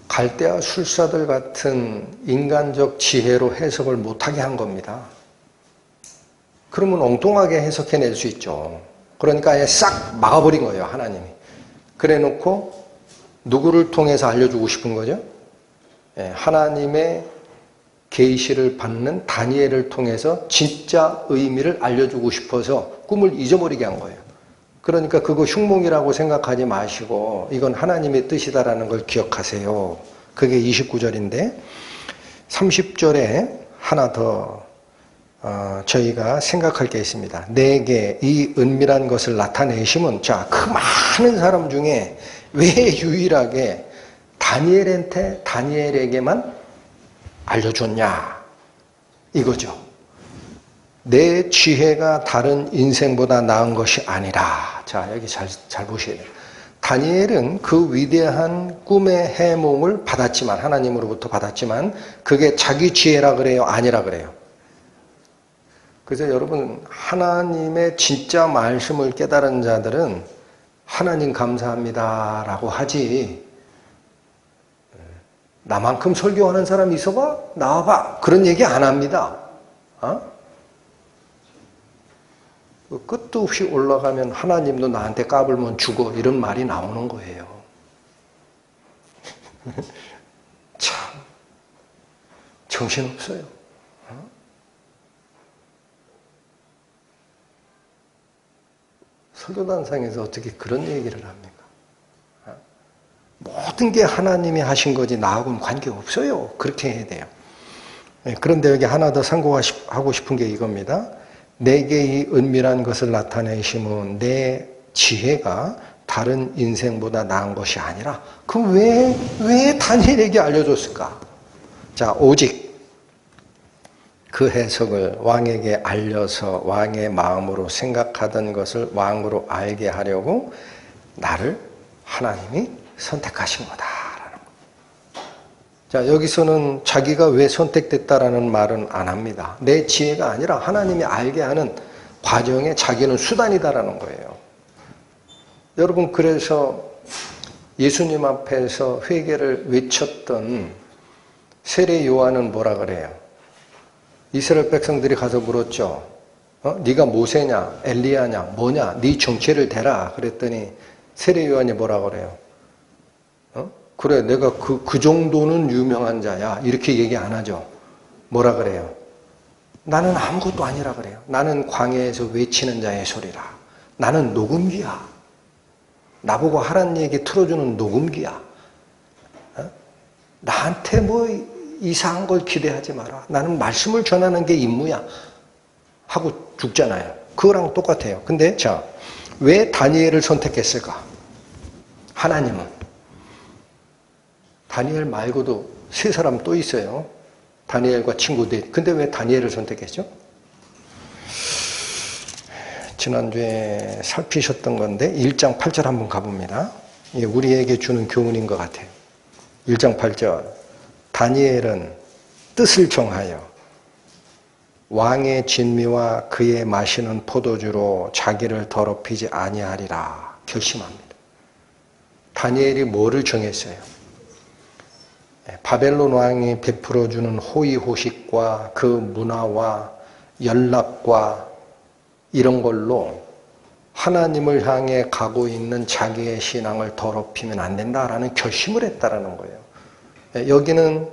갈대아 술사들 같은 인간적 지혜로 해석을 못하게 한 겁니다. 그러면 엉뚱하게 해석해낼 수 있죠. 그러니까 아예 싹 막아버린 거예요, 하나님이. 그래 놓고 누구를 통해서 알려주고 싶은 거죠? 하나님의 계시를 받는 다니엘을 통해서 진짜 의미를 알려주고 싶어서 꿈을 잊어버리게 한 거예요. 그러니까 그거 흉몽이라고 생각하지 마시고 이건 하나님의 뜻이다라는 걸 기억하세요. 그게 29절인데 30절에 하나 더 저희가 생각할 게 있습니다. 내게 이 은밀한 것을 나타내시면, 자, 그 많은 사람 중에 왜 유일하게 다니엘에게만 알려줬냐, 이거죠. 내 지혜가 다른 인생보다 나은 것이 아니라, 자, 여기 잘 보셔야 돼요. 다니엘은 그 위대한 꿈의 해몽을 받았지만, 하나님으로부터 받았지만 그게 자기 지혜라 그래요, 아니라 그래요? 그래서 여러분, 하나님의 진짜 말씀을 깨달은 자들은 하나님 감사합니다 라고 하지, 나만큼 설교하는 사람이 있어봐? 나와봐. 그런 얘기 안 합니다. 끝도 없이 올라가면 하나님도 나한테 까불면 죽어, 이런 말이 나오는 거예요. 참 정신없어요. 설교단상에서 어떻게 그런 얘기를 합니까? 모든 게 하나님이 하신 거지 나하고는 관계없어요. 그렇게 해야 돼요. 그런데 여기 하나 더 상고하고 싶은 게 이겁니다. 내게 이 은밀한 것을 나타내시면 내 지혜가 다른 인생보다 나은 것이 아니라, 그럼 왜 다니엘에게 알려줬을까? 자, 오직 그 해석을 왕에게 알려서 왕의 마음으로 생각하던 것을 왕으로 알게 하려고 나를 하나님이 선택하신 거다라는 거. 자, 여기서는 자기가 왜 선택됐다라는 말은 안 합니다. 내 지혜가 아니라 하나님이 알게 하는 과정에 자기는 수단이다라는 거예요. 여러분, 그래서 예수님 앞에서 회개를 외쳤던 세례 요한은 뭐라 그래요? 이스라엘 백성들이 가서 물었죠. 네가 모세냐, 엘리야냐, 뭐냐, 네 정체를 대라. 그랬더니 세례 요한이 뭐라 그래요? 그래, 내가 그 정도는 유명한 자야. 이렇게 얘기 안 하죠. 뭐라 그래요? 나는 아무것도 아니라 그래요. 나는 광야에서 외치는 자의 소리라. 나는 녹음기야. 나보고 하라는 얘기 틀어주는 녹음기야. 나한테 뭐 이상한 걸 기대하지 마라. 나는 말씀을 전하는 게 임무야. 하고 죽잖아요. 그거랑 똑같아요. 근데 자, 왜 다니엘을 선택했을까? 하나님은 다니엘 말고도 세 사람 또 있어요. 다니엘과 친구들. 근데 왜 다니엘을 선택했죠? 지난주에 살피셨던 건데 1장 8절 한번 가봅니다. 이게 우리에게 주는 교훈인 것 같아요. 1장 8절 다니엘은 뜻을 정하여 왕의 진미와 그의 마시는 포도주로 자기를 더럽히지 아니하리라 결심합니다. 다니엘이 뭐를 정했어요? 바벨론 왕이 베풀어주는 호의호식과 그 문화와 연락과 이런 걸로 하나님을 향해 가고 있는 자기의 신앙을 더럽히면 안 된다라는 결심을 했다라는 거예요. 여기는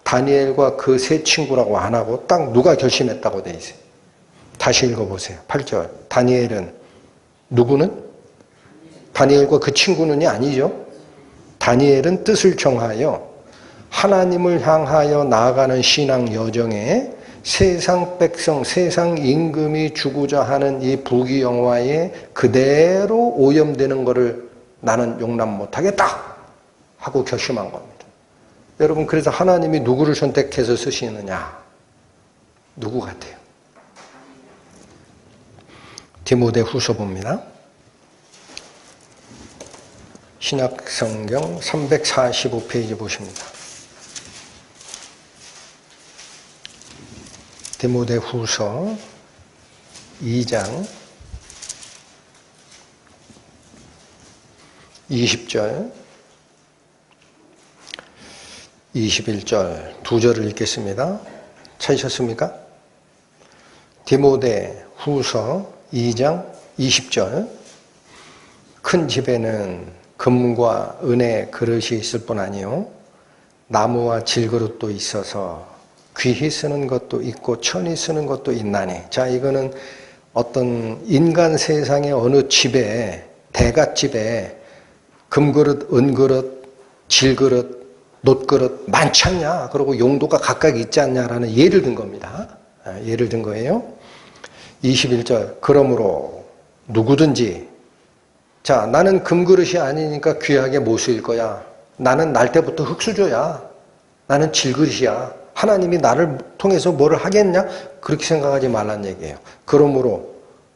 다니엘과 그 세 친구라고 안 하고 딱 누가 결심했다고 돼 있어요. 다시 읽어보세요. 8절. 다니엘은 누구는? 다니엘과 그 친구는이 아니죠. 다니엘은 뜻을 정하여 하나님을 향하여 나아가는 신앙 여정에 세상 백성, 세상 임금이 주고자 하는 이 부귀영화에 그대로 오염되는 것을 나는 용납 못하겠다 하고 결심한 겁니다. 여러분, 그래서 하나님이 누구를 선택해서 쓰시느냐? 누구 같아요? 디모데후서 봅니다. 신약성경 345페이지 보십니다. 디모데후서 2장 20절 21절 두 절을 읽겠습니다. 찾으셨습니까? 디모데후서 2장 20절 큰 집에는 금과 은의 그릇이 있을 뿐 아니요 나무와 질그릇도 있어서 귀히 쓰는 것도 있고 천히 쓰는 것도 있나니. 자, 이거는 어떤 인간 세상의 어느 집에, 대갓집에 금그릇, 은그릇, 질그릇, 놋그릇 많지 않냐? 그리고 용도가 각각 있지 않냐라는 예를 든 겁니다. 예를 든 거예요. 21절 그러므로 누구든지 자, 나는 금그릇이 아니니까 귀하게 못 쓰일 거야. 나는 날 때부터 흙수저야. 나는 질그릇이야. 하나님이 나를 통해서 뭐를 하겠냐? 그렇게 생각하지 말란 얘기예요. 그러므로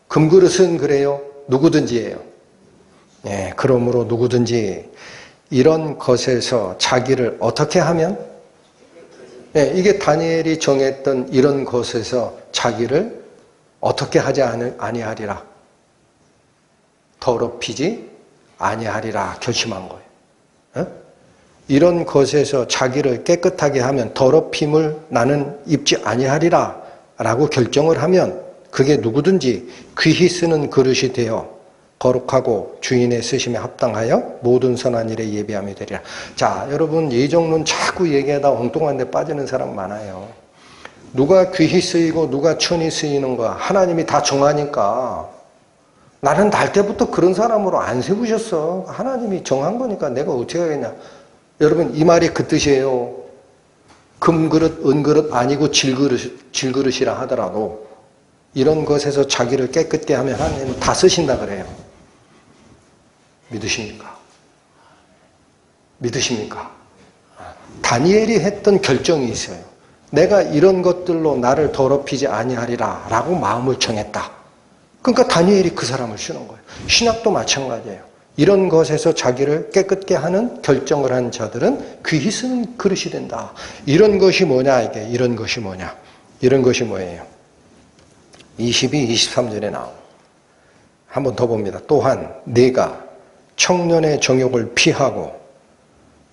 금그릇은 그래요. 누구든지예요. 예, 그러므로 누구든지 이런 것에서 자기를 어떻게 하면? 예, 이게 다니엘이 정했던 이런 것에서 자기를 어떻게 하지 아니하리라. 더럽히지 아니하리라 결심한 거예요. 예? 이런 것에서 자기를 깨끗하게 하면 더럽힘을 나는 입지 아니하리라 라고 결정을 하면 그게 누구든지 귀히 쓰는 그릇이 되어 거룩하고 주인의 쓰심에 합당하여 모든 선한 일에 예비함이 되리라. 자, 여러분 예정론 자꾸 얘기하다 엉뚱한 데 빠지는 사람 많아요. 누가 귀히 쓰이고 누가 천히 쓰이는 거 하나님이 다 정하니까 나는 날 때부터 그런 사람으로 안 세우셨어. 하나님이 정한 거니까 내가 어떻게 하겠냐. 여러분 이 말이 그 뜻이에요. 금그릇, 은그릇 아니고 질그릇이라 하더라도 이런 것에서 자기를 깨끗게 하면 하나님은 다 쓰신다 그래요. 믿으십니까? 믿으십니까? 다니엘이 했던 결정이 있어요. 내가 이런 것들로 나를 더럽히지 아니하리라 라고 마음을 정했다. 그러니까 다니엘이 그 사람을 쓰는 거예요. 신학도 마찬가지예요. 이런 것에서 자기를 깨끗게 하는 결정을 한 자들은 귀히 쓰는 그릇이 된다. 이런 것이 뭐냐 이게. 이런 것이 뭐냐. 이런 것이 뭐예요. 22, 23절에 나옵니다. 한 번 더 봅니다. 또한 네가 청년의 정욕을 피하고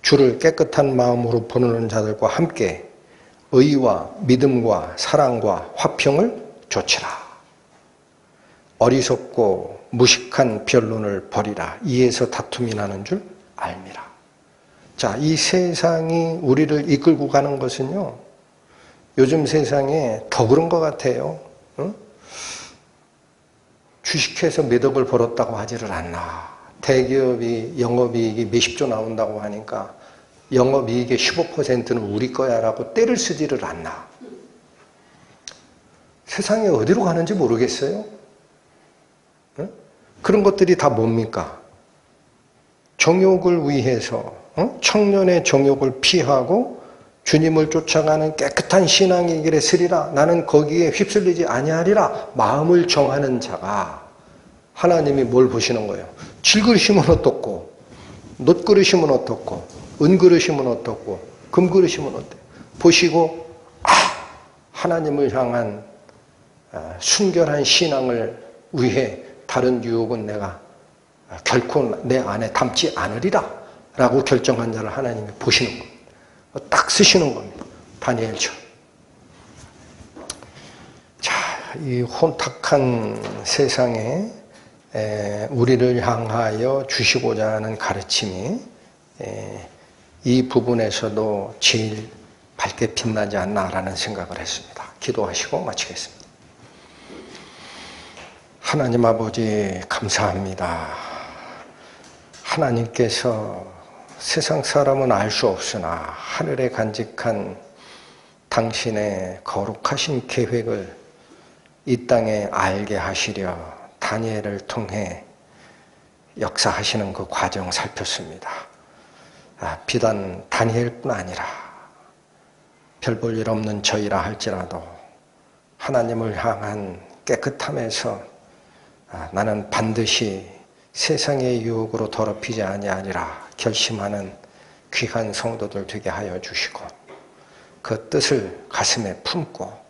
주를 깨끗한 마음으로 부르는 자들과 함께 의와 믿음과 사랑과 화평을 조치라. 어리석고 무식한 변론을 버리라. 이에서 다툼이 나는 줄 알미라. 자, 이 세상이 우리를 이끌고 가는 것은요. 요즘 세상에 더 그런 것 같아요. 응? 주식해서 몇 억을 벌었다고 하지를 않나. 대기업이 영업이익이 몇십조 나온다고 하니까 영업이익의 15%는 우리 거야 라고 때를 쓰지를 않나. 세상에 어디로 가는지 모르겠어요. 그런 것들이 다 뭡니까? 정욕을 위해서 청년의 정욕을 피하고 주님을 쫓아가는 깨끗한 신앙의 길에 서리라. 나는 거기에 휩쓸리지 아니하리라. 마음을 정하는 자가 하나님이 뭘 보시는 거예요? 질그릇이면 어떻고, 놋그릇이면 어떻고, 은그릇이면 어떻고, 금그릇이면 어때? 보시고 하나님을 향한 순결한 신앙을 위해 다른 유혹은 내가 결코 내 안에 담지 않으리라 라고 결정한 자를 하나님이 보시는 겁니다. 딱 쓰시는 겁니다. 다니엘처럼. 자, 이 혼탁한 세상에 우리를 향하여 주시고자 하는 가르침이 이 부분에서도 제일 밝게 빛나지 않나라는 생각을 했습니다. 기도하시고 마치겠습니다. 하나님 아버지 감사합니다. 하나님께서 세상 사람은 알 수 없으나 하늘에 간직한 당신의 거룩하신 계획을 이 땅에 알게 하시려 다니엘을 통해 역사하시는 그 과정 살폈습니다. 비단 다니엘뿐 아니라 별 볼 일 없는 저희라 할지라도 하나님을 향한 깨끗함에서 나는 반드시 세상의 유혹으로 더럽히지 아니하리라 결심하는 귀한 성도들 되게 하여 주시고 그 뜻을 가슴에 품고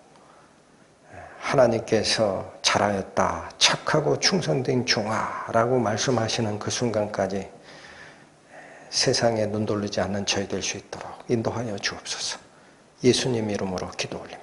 하나님께서 잘하였다 착하고 충성된 종아라고 말씀하시는 그 순간까지 세상에 눈 돌리지 않는 저희 될 수 있도록 인도하여 주옵소서. 예수님 이름으로 기도 올립니다.